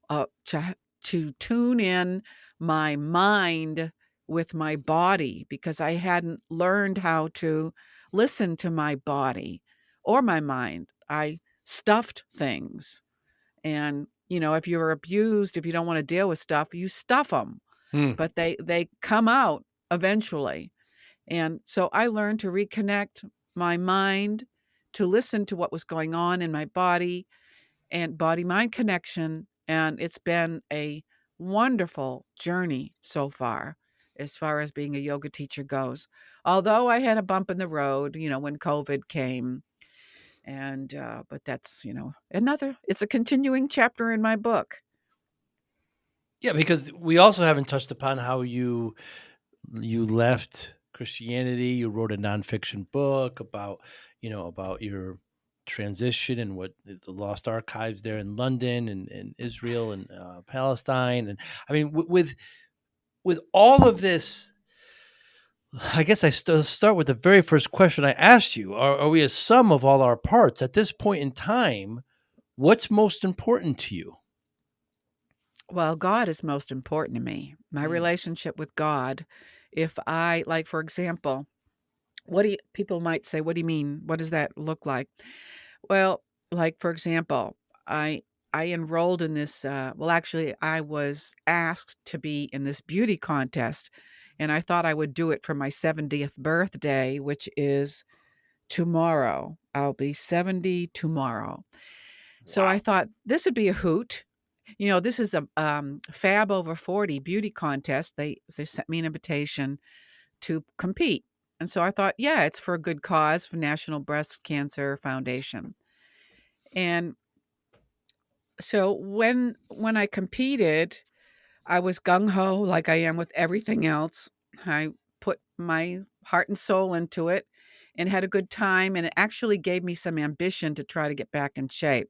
to tune in my mind with my body, because I hadn't learned how to listen to my body or my mind. I stuffed things. And, if you're abused, if you don't want to deal with stuff, you stuff them, Hmm. but they come out eventually. And so I learned to reconnect my mind, to listen to what was going on in my body, and body mind connection. And it's been a wonderful journey so far as being a yoga teacher goes. Although I had a bump in the road, when COVID came. And, but that's, it's a continuing chapter in my book. Yeah, because we also haven't touched upon how you left Christianity. You wrote a nonfiction book about about your transition and what the lost archives there in London and Israel and Palestine. And I mean, with all of this, I guess start with the very first question I asked you: Are we a sum of all our parts at this point in time? What's most important to you? Well, God is most important to me. My Mm. relationship with God. If I, like, for example, people might say, "What do you mean? What does that look like?" Well, like, for example, I I enrolled in this, well, actually, I was asked to be in this beauty contest, and I thought I would do it for my 70th birthday, which is tomorrow. I'll be 70 tomorrow. So I Wow. thought this would be a hoot. This is a, Fab Over 40 beauty contest. They sent me an invitation to compete. And so I thought, yeah, it's for a good cause, for National Breast Cancer Foundation. And so when I competed, I was gung ho like I am with everything else. I put my heart and soul into it and had a good time, and it actually gave me some ambition to try to get back in shape,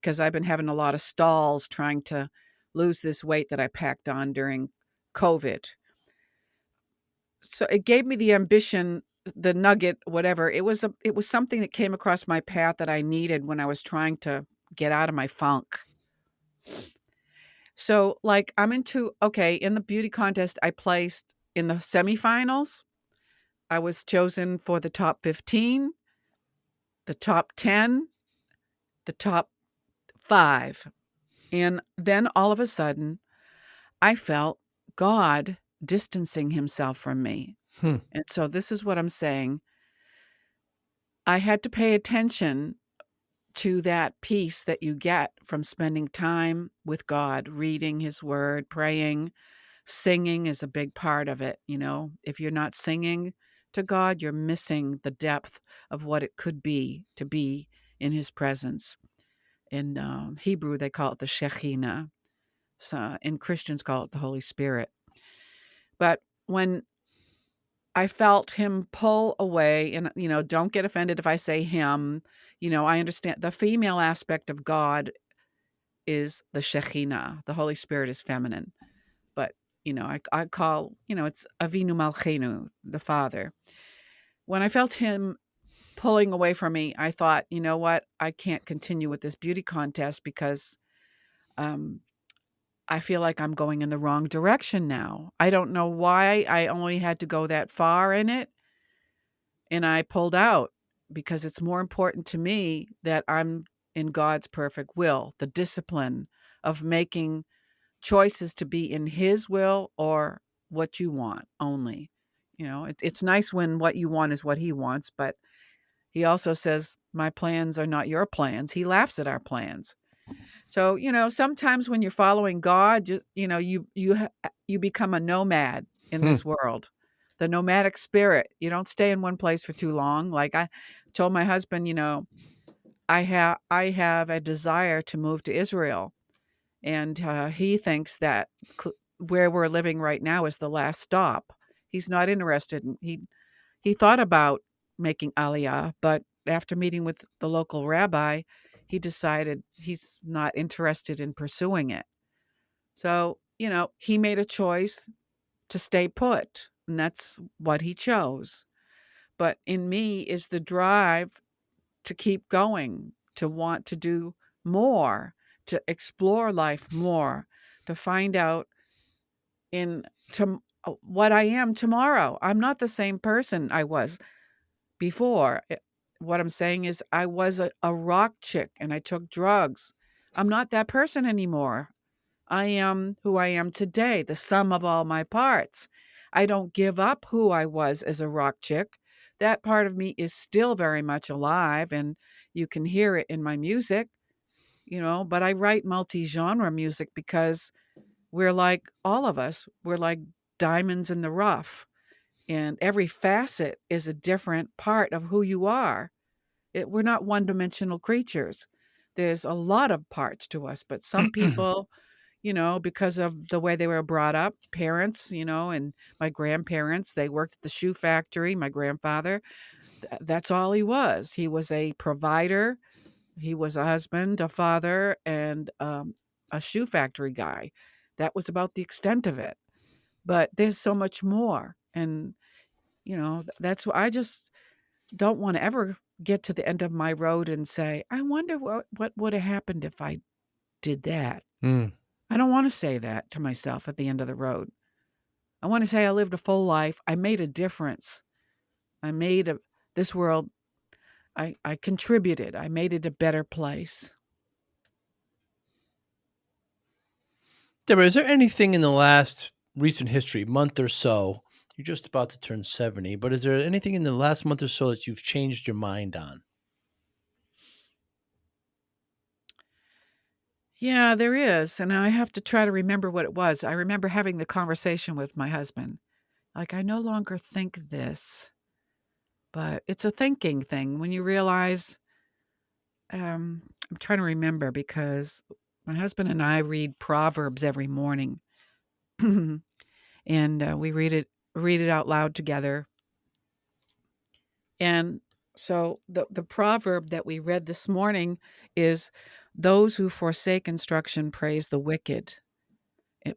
because I've been having a lot of stalls trying to lose this weight that I packed on during COVID. So it gave me the ambition, the nugget, whatever. It was something that came across my path that I needed when I was trying to get out of my funk. So, like, in the beauty contest, I placed in the semifinals. I was chosen for the top 15, the top 10, the top 5. And then all of a sudden, I felt God distancing himself from me. Hmm. And so this is what I'm saying. I had to pay attention to that peace that you get from spending time with God, reading his word, praying. Singing is a big part of it. If you're not singing to God, you're missing the depth of what it could be to be in his presence. In Hebrew, they call it the Shekhinah. So, and Christians call it the Holy Spirit. But when I felt him pull away, and, don't get offended if I say him, I understand the female aspect of God is the Shekhinah. The Holy Spirit is feminine. But, I call, it's Avinu Malchenu, the Father. When I felt him pulling away from me, I thought, you know what? I can't continue with this beauty contest because um, I feel like I'm going in the wrong direction now. I don't know why I only had to go that far in it, and I pulled out because it's more important to me that I'm in God's perfect will, the discipline of making choices to be in His will or what you want only. It's nice when what you want is what He wants, but He also says, "My plans are not your plans." He laughs at our plans. So, sometimes when you're following God, you become a nomad in Hmm. this world. The nomadic spirit. You don't stay in one place for too long. Like I told my husband, I have a desire to move to Israel, and he thinks that where we're living right now is the last stop. He's not interested. He thought about making aliyah, but after meeting with the local rabbi, he decided he's not interested in pursuing it. So, he made a choice to stay put, and that's what he chose. But in me is the drive to keep going, to want to do more, to explore life more, to find out what I am tomorrow. I'm not the same person I was before. What I'm saying is I was a rock chick and I took drugs. I'm not that person anymore. I am who I am today, the sum of all my parts. I don't give up who I was as a rock chick. That part of me is still very much alive, and you can hear it in my music, but I write multi-genre music because we're like all of us, we're like diamonds in the rough, and every facet is a different part of who you are. We're not one-dimensional creatures. There's a lot of parts to us, but some people, because of the way they were brought up, parents, and my grandparents, they worked at the shoe factory. My grandfather, that's all he was. He was a provider. He was a husband, a father, and a shoe factory guy. That was about the extent of it. But there's so much more. And, that's why I just don't want to ever get to the end of my road and say, I wonder what would have happened if I did that. Hmm. I don't want to say that to myself at the end of the road. I want to say I lived a full life. I made a difference. I made this world, I contributed. I made it a better place. Deborah, is there anything in the last recent history, month or so? You're just about to turn 70, but is there anything in the last month or so that you've changed your mind on? Yeah, there is. And I have to try to remember what it was. I remember having the conversation with my husband. Like, I no longer think this, but it's a thinking thing when you realize, I'm trying to remember because my husband and I read Proverbs every morning, and we read it out loud together. And so the proverb that we read this morning is, "Those who forsake instruction praise the wicked,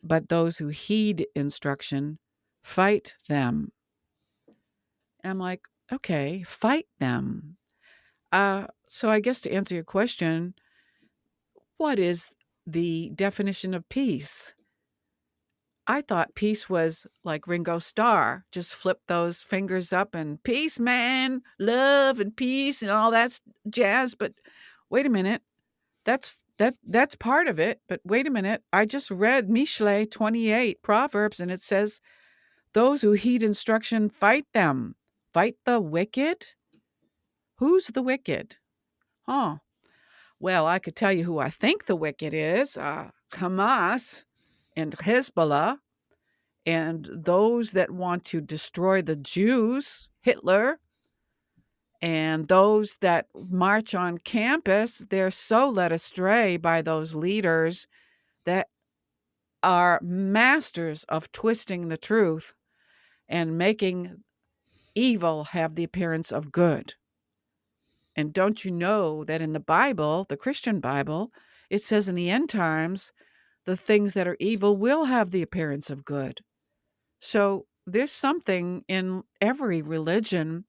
but those who heed instruction fight them." And I'm like, okay, fight them. So I guess to answer your question, what is the definition of peace? I thought peace was like Ringo Starr, just flip those fingers up and peace, man, love and peace and all that jazz. But wait a minute, that's part of it. But wait a minute, I just read Mishle 28 Proverbs, and it says, "Those who heed instruction fight them, fight the wicked." Who's the wicked? Huh? Well, I could tell you who I think the wicked is: Hamas and Hezbollah, and those that want to destroy the Jews, Hitler, and those that march on campus. They're so led astray by those leaders that are masters of twisting the truth and making evil have the appearance of good. And don't you know that in the Bible, the Christian Bible, it says in the end times, the things that are evil will have the appearance of good. So there's something in every religion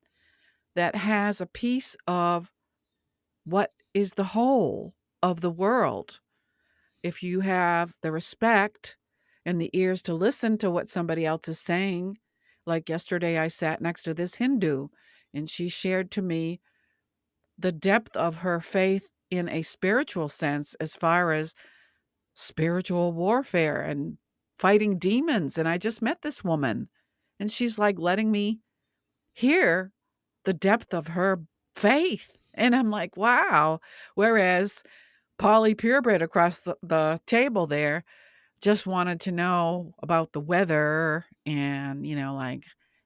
that has a piece of what is the whole of the world. If you have the respect and the ears to listen to what somebody else is saying, like yesterday, I sat next to this Hindu and she shared to me the depth of her faith in a spiritual sense, as far as spiritual warfare and fighting demons. And I just met this woman and she's like letting me hear the depth of her faith. And I'm like, wow. Whereas Polly Purebred across the table there just wanted to know about the weather and, like,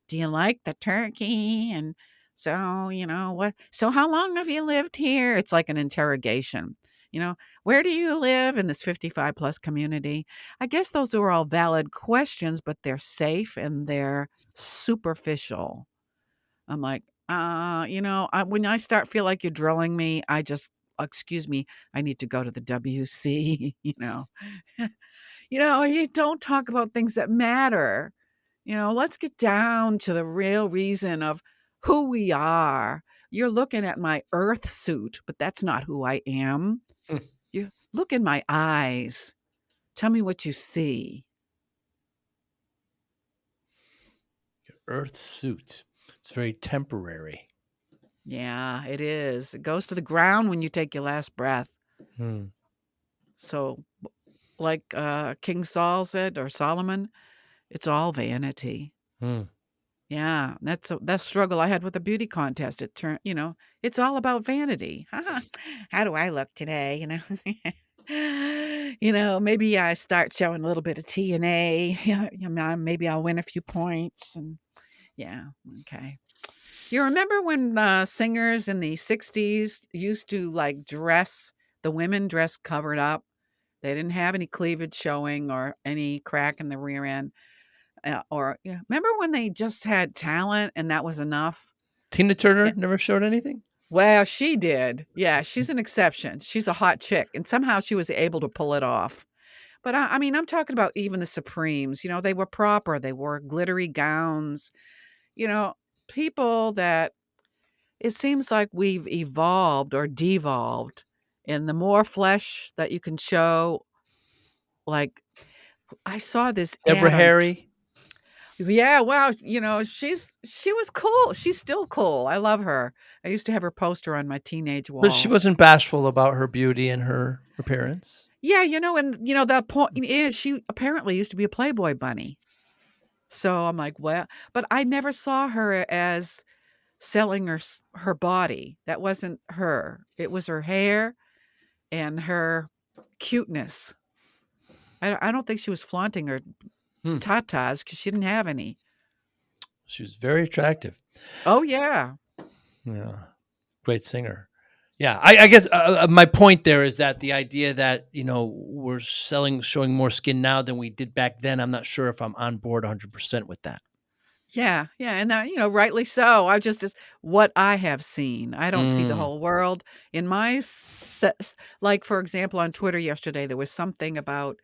do you like the turkey? And so, what? So, how long have you lived here? It's like an interrogation. Where do you live in this 55 plus community? I guess those are all valid questions, but they're safe and they're superficial. I'm like, when I start feel like you're drilling me, I just, excuse me, I need to go to the WC, you don't talk about things that matter. Let's get down to the real reason of who we are. You're looking at my earth suit, but that's not who I am. You look in my eyes. Tell me what you see. Earth suit. It's very temporary. Yeah, it is. It goes to the ground when you take your last breath. So, like King Saul said, or Solomon, it's all vanity. Yeah, that's that struggle I had with the beauty contest. It turned, it's all about vanity. How do I look today? Maybe I start showing a little bit of TNA. Maybe I'll win a few points. And yeah, okay. You remember when singers in the 60s used to like the women dress covered up? They didn't have any cleavage showing or any crack in the rear end. Remember when they just had talent and that was enough? Tina Turner Yeah. never showed anything? Well, she did. Yeah, she's an exception. She's a hot chick, and somehow she was able to pull it off. But I mean, I'm talking about even the Supremes. They were proper. They wore glittery gowns. You know, people that it seems like we've evolved or devolved, and the more flesh that you can show, like I saw this Deborah ad on. Harry? Yeah, wow, she was cool. She's still cool. I love her. I used to have her poster on my teenage But she wall. wasn't bashful about her beauty and her appearance. Yeah, the point is she apparently used to be a Playboy bunny. So I'm like, well, but I never saw her as selling her body. That wasn't her. It was her hair and her cuteness. I don't think she was flaunting her tatas because she didn't have any. She was very attractive. Oh yeah. Yeah. Great singer. Yeah. I guess my point there is that the idea that, we're showing more skin now than we did back then, I'm not sure if I'm on board 100% with that. Yeah, yeah, and rightly so. I just what I have seen. I don't see the whole world in my like, for example, on Twitter yesterday, there was something about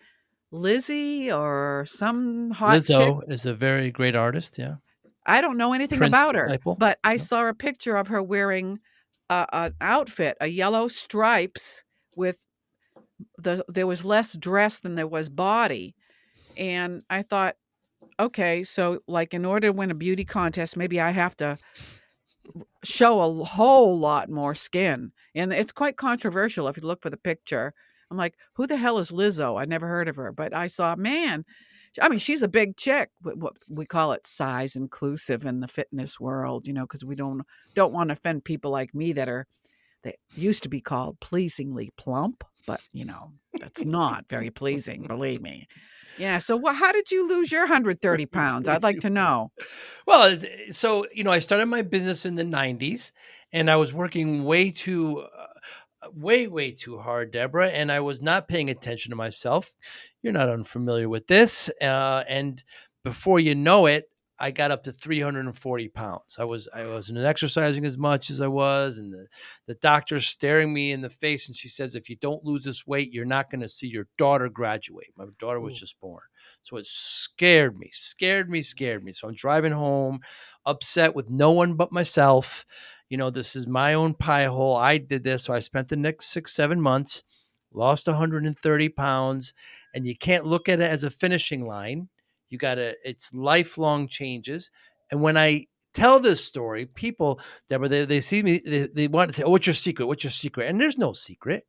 Lizzie or some hot chick. Lizzo is a very great artist. Yeah. I don't know anything Prince about her, disciple. but I No. saw a picture of her wearing an outfit, a yellow stripes with there was less dress than there was body, and I thought, okay, so like in order to win a beauty contest, maybe I have to show a whole lot more skin. And it's quite controversial if you look for the picture. I'm like, who the hell is Lizzo? I never heard of her, but I saw, man, I mean, she's a big chick. What we call it size inclusive in the fitness world, because we don't want to offend people like me that used to be called pleasingly plump, but that's not very pleasing, believe me. Yeah. So how did you lose your 130 pounds? I'd like to know. Well, so, I started my business in the 90s and I was working way too hard, Deborah, and I was not paying attention to myself. You're not unfamiliar with this. And before you know it, I got up to 340 pounds. I wasn't exercising as much as I was. And the doctor's staring me in the face and she says, if you don't lose this weight, you're not going to see your daughter graduate. My daughter was just born. So it scared me. So I'm driving home upset with no one but myself. This is my own pie hole. I did this. So I spent the next 6, 7 months, lost 130 pounds, and you can't look at it as a finishing line. It's lifelong changes. And when I tell this story, people, Deborah, they see me, they want to say, oh, what's your secret? What's your secret? And there's no secret.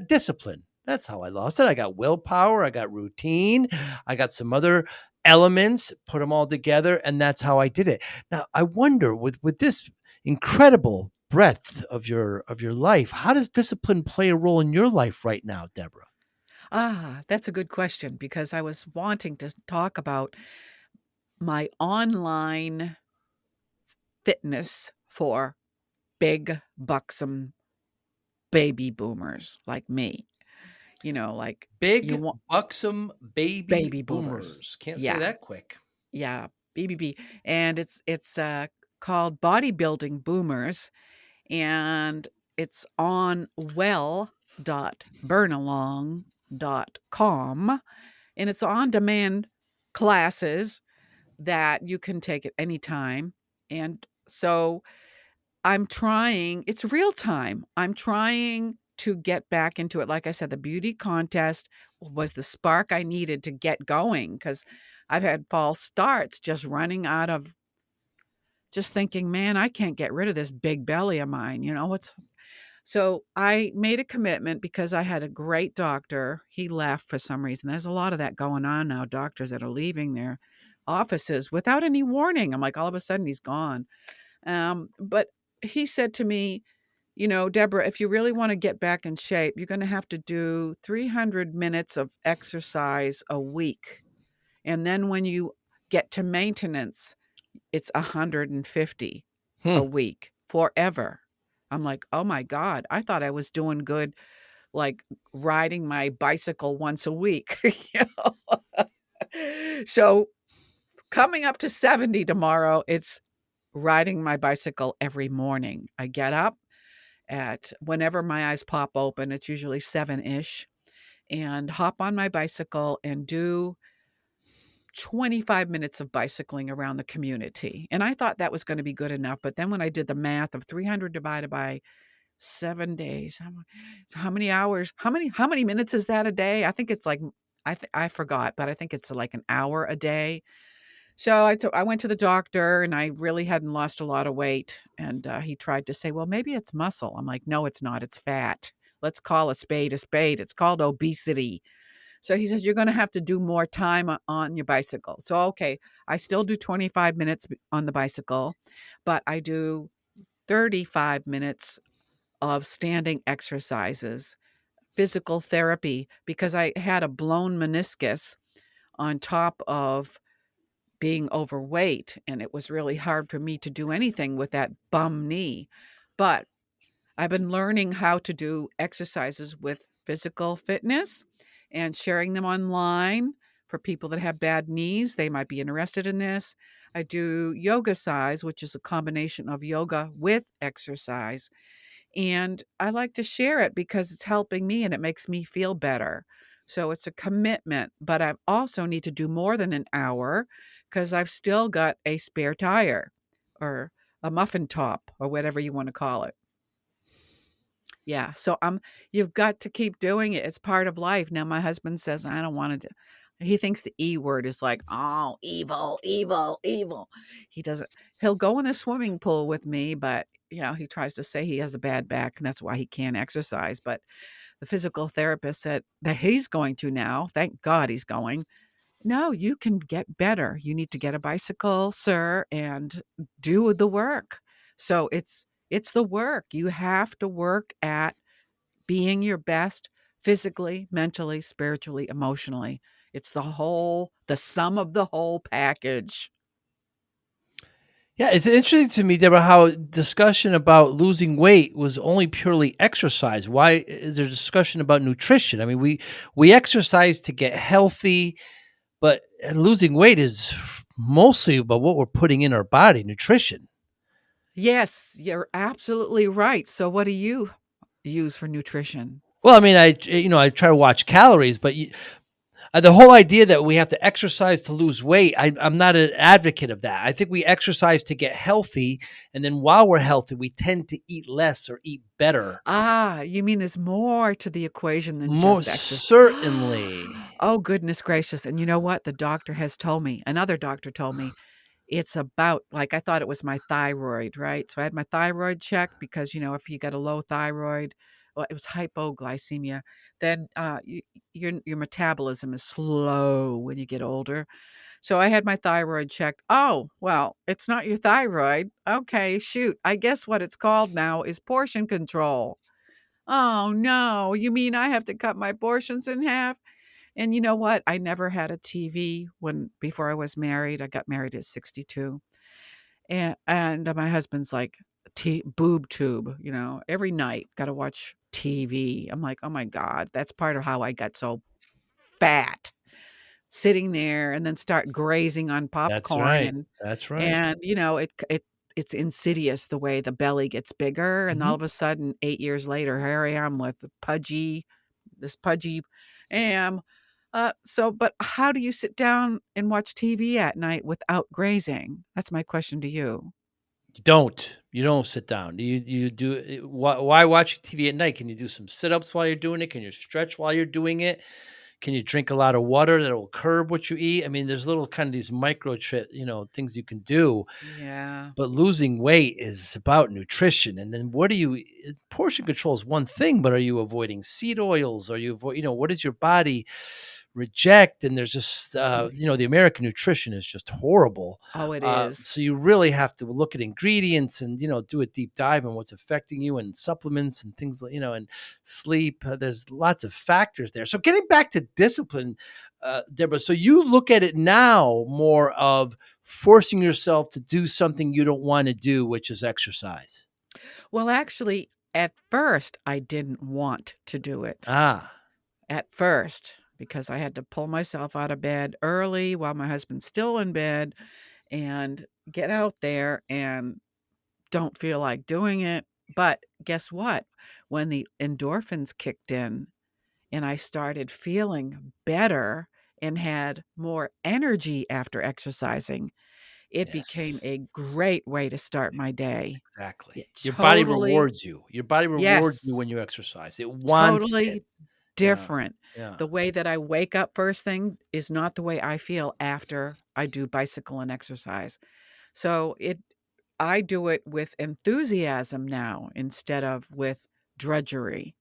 Discipline. That's how I lost it. I got willpower. I got routine. I got some other elements, put them all together. And that's how I did it. Now, I wonder with this incredible breadth of your life, how does discipline play a role in your life right now, Deborah? That's a good question because I was wanting to talk about my online fitness for big, buxom baby boomers like me. Like you Big, want buxom baby baby boomers. boomers. Can't say Yeah, that quick. yeah, BBB, and it's called Bodybuilding Boomers, and it's on well.burnalong.com, and it's on-demand classes that you can take at any time, and so it's real time. I'm trying to get back into it. Like I said, the beauty contest was the spark I needed to get going because I've had false starts just running out of just thinking, man, I can't get rid of this big belly of mine. So I made a commitment because I had a great doctor. He left for some reason. There's a lot of that going on now, doctors that are leaving their offices without any warning. I'm like, all of a sudden he's gone. But he said to me, Deborah, if you really want to get back in shape, you're going to have to do 300 minutes of exercise a week. And then when you get to maintenance, it's 150 a Hmm. week forever. I'm like, oh my God, I thought I was doing good, like riding my bicycle once a week. So coming up to 70 tomorrow, it's riding my bicycle every morning. I get up at whenever my eyes pop open, it's usually 7-ish, and hop on my bicycle and do 25 minutes of bicycling around the community. And I thought that was going to be good enough. But then when I did the math of 300 divided by 7 days, so how many hours, how many minutes is that a day? I think it's like, I forgot, but I think it's like an hour a day. So I went to the doctor and I really hadn't lost a lot of weight. And he tried to say, well, maybe it's muscle. I'm like, no, it's not. It's fat. Let's call a spade a spade. It's called obesity. So he says, you're going to have to do more time on your bicycle. So, okay, I still do 25 minutes on the bicycle, but I do 35 minutes of standing exercises, physical therapy, because I had a blown meniscus on top of being overweight. And it was really hard for me to do anything with that bum knee. But I've been learning how to do exercises with physical fitness and sharing them online for people that have bad knees. They might be interested in this. I do yoga size, which is a combination of yoga with exercise. And I like to share it because it's helping me and it makes me feel better. So it's a commitment, but I also need to do more than an hour because I've still got a spare tire or a muffin top or whatever you want to call it. Yeah, so, you've got to keep doing it, it's part of life. Now my husband says, "I don't wanna do." He thinks the E word is like, "Oh, evil, evil, evil." He doesn't He'll go in the swimming pool with me, but, he tries to say he has a bad back, and that's why he can't exercise, but the physical therapist said that he's going to now, thank God he's going. "No, you can get better. You need to get a bicycle, sir, and do the work." So it's the work. You have to work at being your best physically, mentally, spiritually, emotionally. It's the sum of the whole package. Yeah, it's interesting to me, Deborah, how discussion about losing weight was only purely exercise. Why is there discussion about nutrition? I mean, we exercise to get healthy, but losing weight is mostly about what we're putting in our body, nutrition. Yes, you're absolutely right. So what do you use for nutrition? Well, I mean, I try to watch calories, but The whole idea that we have to exercise to lose weight, I'm not an advocate of that. I think we exercise to get healthy, and then while we're healthy, we tend to eat less or eat better. Ah, you mean there's more to the equation than More just exercise. certainly. Oh, goodness gracious, and you know what? The doctor has told me, another doctor told me, it's about like, I thought it was my thyroid, right? So I had my thyroid checked because, if you got a low thyroid, well, it was hypoglycemia, then, your metabolism is slow when you get older. So I had my thyroid checked. Oh, well, it's not your thyroid. Okay, shoot. I guess what it's called now is portion control. Oh, no. You mean I have to cut my portions in half? And you know what? I never had a TV when before I was married. I got married at 62. And my husband's like, boob tube, every night got to watch TV. I'm like, oh my God, that's part of how I got so fat, sitting there and then start grazing on That's popcorn. right. and That's right. and it's insidious the way the belly gets bigger, and all Mhm. of a sudden 8 years later, here I am with this pudgy am. But how do you sit down and watch TV at night without grazing? That's my question to you. You don't sit down. You do why watch TV at night? Can you do some sit-ups while you're doing it? Can you stretch while you're doing it? Can you drink a lot of water that will curb what you eat? I mean, there's little kind of these micro things you can do, Yeah. but losing weight is about nutrition. And then portion control is one thing, but are you avoiding seed oils? Are you what does your body reject? And there's just the American nutrition is just horrible. Oh, it So is. you really have to look at ingredients and do a deep dive on what's affecting you and supplements and things like and sleep. There's lots of factors there. So getting back to discipline, Deborah. So you look at it now more of forcing yourself to do something you don't want to do, which is exercise. Well, actually, at first, I didn't want to do it. Ah, At first, because I had to pull myself out of bed early while my husband's still in bed and get out there and don't feel like doing it. But guess what? When the endorphins kicked in and I started feeling better and had more energy after exercising, it became yes. a great way to start my day. Exactly. It Your body totally, rewards you. Your body rewards you yes, when you exercise. It wants it. totally Yeah. different. Yeah. The way that I wake up first thing is not the way I feel after I do bicycle and exercise. So I do it with enthusiasm now instead of with drudgery.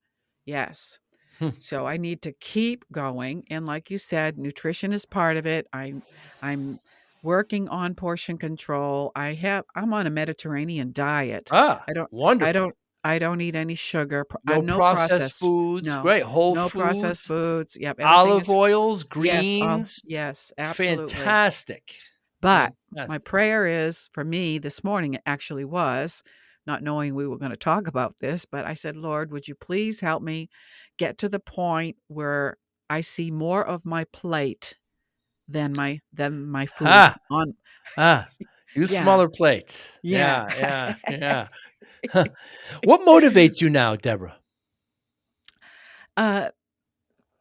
Yes. Hmm. So I need to keep going, and like you said, nutrition is part of it. I'm working on portion control. I'm on a Mediterranean diet. Ah, I don't I wonderful. don't I don't eat any sugar, No no processed processed. foods. No. Great. Whole No processed foods, foods. Yep, everything olive is oils, yes, greens. yes, absolutely. Fantastic. But my Fantastic. prayer is for me this morning, it actually was, not knowing we were going to talk about this, but I said, Lord, would you please help me get to the point where I see more of my plate than my food Ah, on. ah. Use Yeah. smaller plates. Yeah. Yeah, yeah, yeah. What motivates you now, Deborah? uh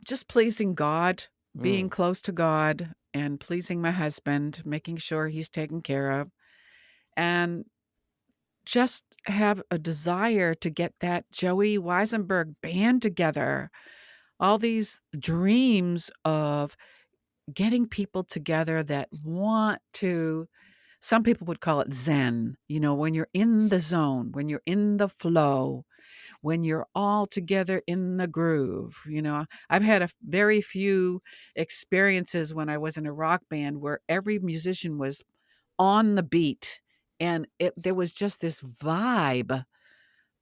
just pleasing God, being Mm. close to God and pleasing my husband, making sure he's taken care of, and just have a desire to get that Joey Weisenberg band together. All these dreams of getting people together that want to, some people would call it Zen, when you're in the zone, when you're in the flow, when you're all together in the groove. I've had a very few experiences when I was in a rock band where every musician was on the beat and there was just this vibe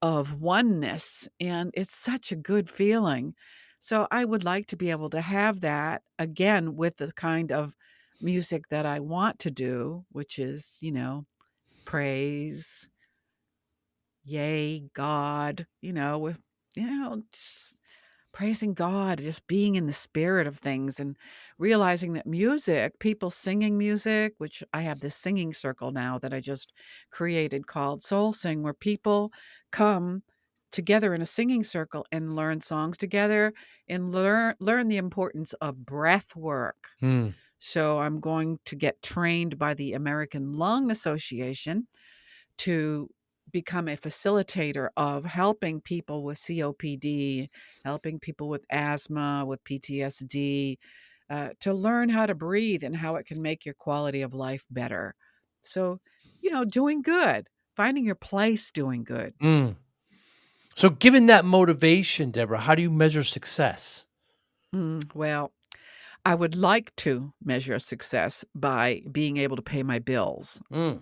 of oneness, and it's such a good feeling. So I would like to be able to have that again with the kind of music that I want to do, which is, praise, yay, God, with, just praising God, just being in the spirit of things and realizing that music, people singing music, which I have this singing circle now that I just created called Soul Sing, where people come together in a singing circle and learn songs together and learn the importance of breath work. Mm. So I'm going to get trained by the American Lung Association to become a facilitator of helping people with COPD, helping people with asthma, with PTSD, to learn how to breathe and how it can make your quality of life better. So, doing good, finding your place doing good. Mm. So, given that motivation, Deborah, how do you measure success? Well, I would like to measure success by being able to pay my bills. Mm.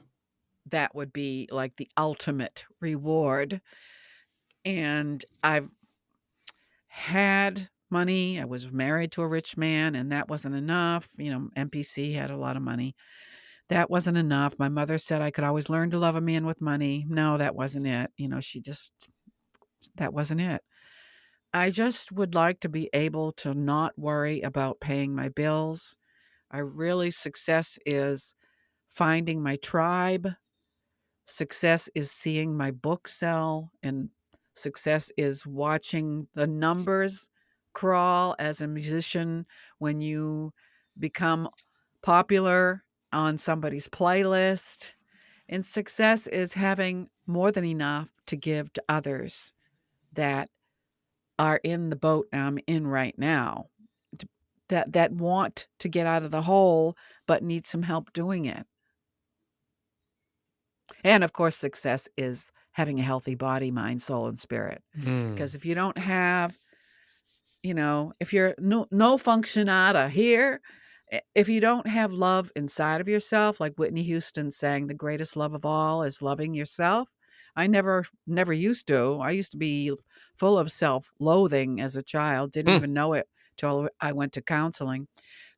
That would be like the ultimate reward. And I've had money. I was married to a rich man, and that wasn't enough. MPC had a lot of money. That wasn't enough. My mother said I could always learn to love a man with money. No, that wasn't it. That wasn't it. I just would like to be able to not worry about paying my bills. Success is finding my tribe. Success is seeing my book sell, and success is watching the numbers crawl as a musician when you become popular on somebody's playlist. And success is having more than enough to give to others that are in the boat I'm in right now, that want to get out of the hole but need some help doing it. And of course, success is having a healthy body, mind, soul, and spirit. Mm. Because if you don't have, if you're no functionata here, if you don't have love inside of yourself, like Whitney Houston sang, the greatest love of all is loving yourself. I never used to. I used to be full of self-loathing as a child, didn't Mm. even know it till I went to counseling.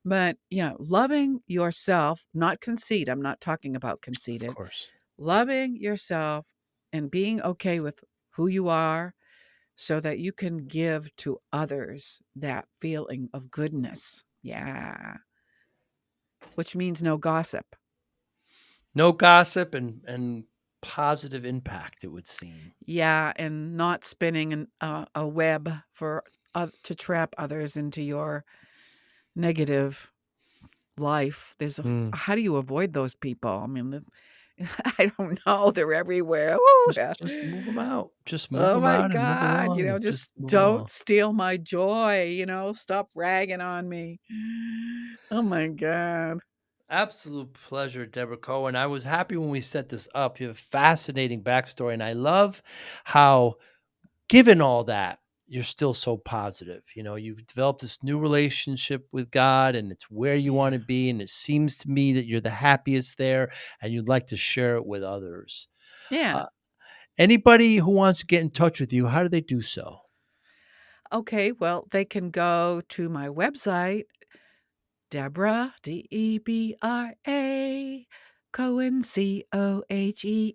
But loving yourself, not conceit. I'm not talking about Of conceited. course. Loving yourself and being okay with who you are so that you can give to others that feeling of goodness. Yeah. Which means no gossip. No gossip and positive impact, it would seem. Yeah. And not spinning a web to trap others into your negative life. Mm. How do you avoid those people? I mean, I don't know. They're everywhere. Ooh, yeah. Just move them out. Just move Oh them my out and move God, along. Just just move don't along. steal my joy, stop ragging on me. Oh my God. Absolute pleasure, Deborah Cohen. I was happy when we set this up. You have a fascinating backstory, and I love how, given all that, you're still so positive. You've developed this new relationship with God, and it's where you want Yeah. to be. And it seems to me that you're the happiest there, and you'd like to share it with others. Yeah. Uh, Anybody who wants to get in touch with you, how do they do so? Okay, well, they can go to my website, Debra, Debra, Cohen,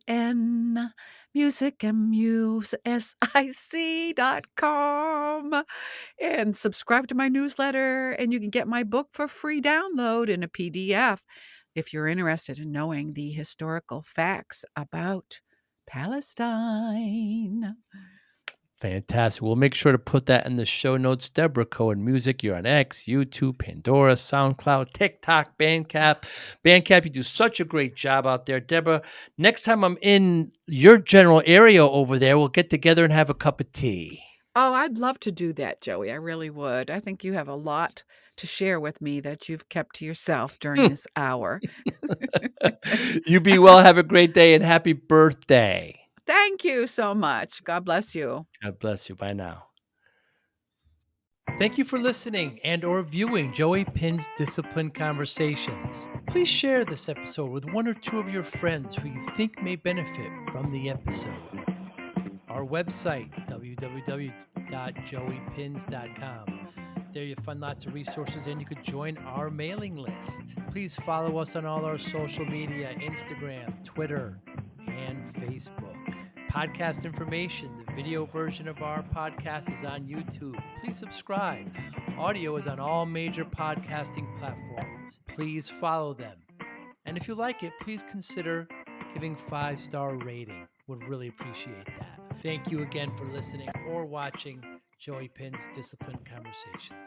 Cohen, music, music.com, and subscribe to my newsletter, and you can get my book for free download in a PDF if you're interested in knowing the historical facts about Palestine. Fantastic. We'll make sure to put that in the show notes. Deborah Cohen Music. You're on X, YouTube, Pandora, SoundCloud, TikTok, Bandcamp. Bandcamp, you do such a great job out there. Deborah, next time I'm in your general area over there, we'll get together and have a cup of tea. Oh, I'd love to do that, Joey. I really would. I think you have a lot to share with me that you've kept to yourself during this hour. You be well. Have a great day and happy birthday. Thank you so much. God bless you. God bless you. Bye now. Thank you for listening and or viewing Joey Pinz Discipline Conversations. Please share this episode with one or two of your friends who you think may benefit from the episode. Our website, www.joeypins.com. There you'll find lots of resources and you could join our mailing list. Please follow us on all our social media, Instagram, Twitter, and Facebook. Podcast information, the video version of our podcast is on YouTube. Please subscribe. Audio is on all major podcasting platforms. Please follow them. And if you like it, please consider giving 5-star rating. Would really appreciate that. Thank you again for listening or watching Joey Pinz Discipline Conversations.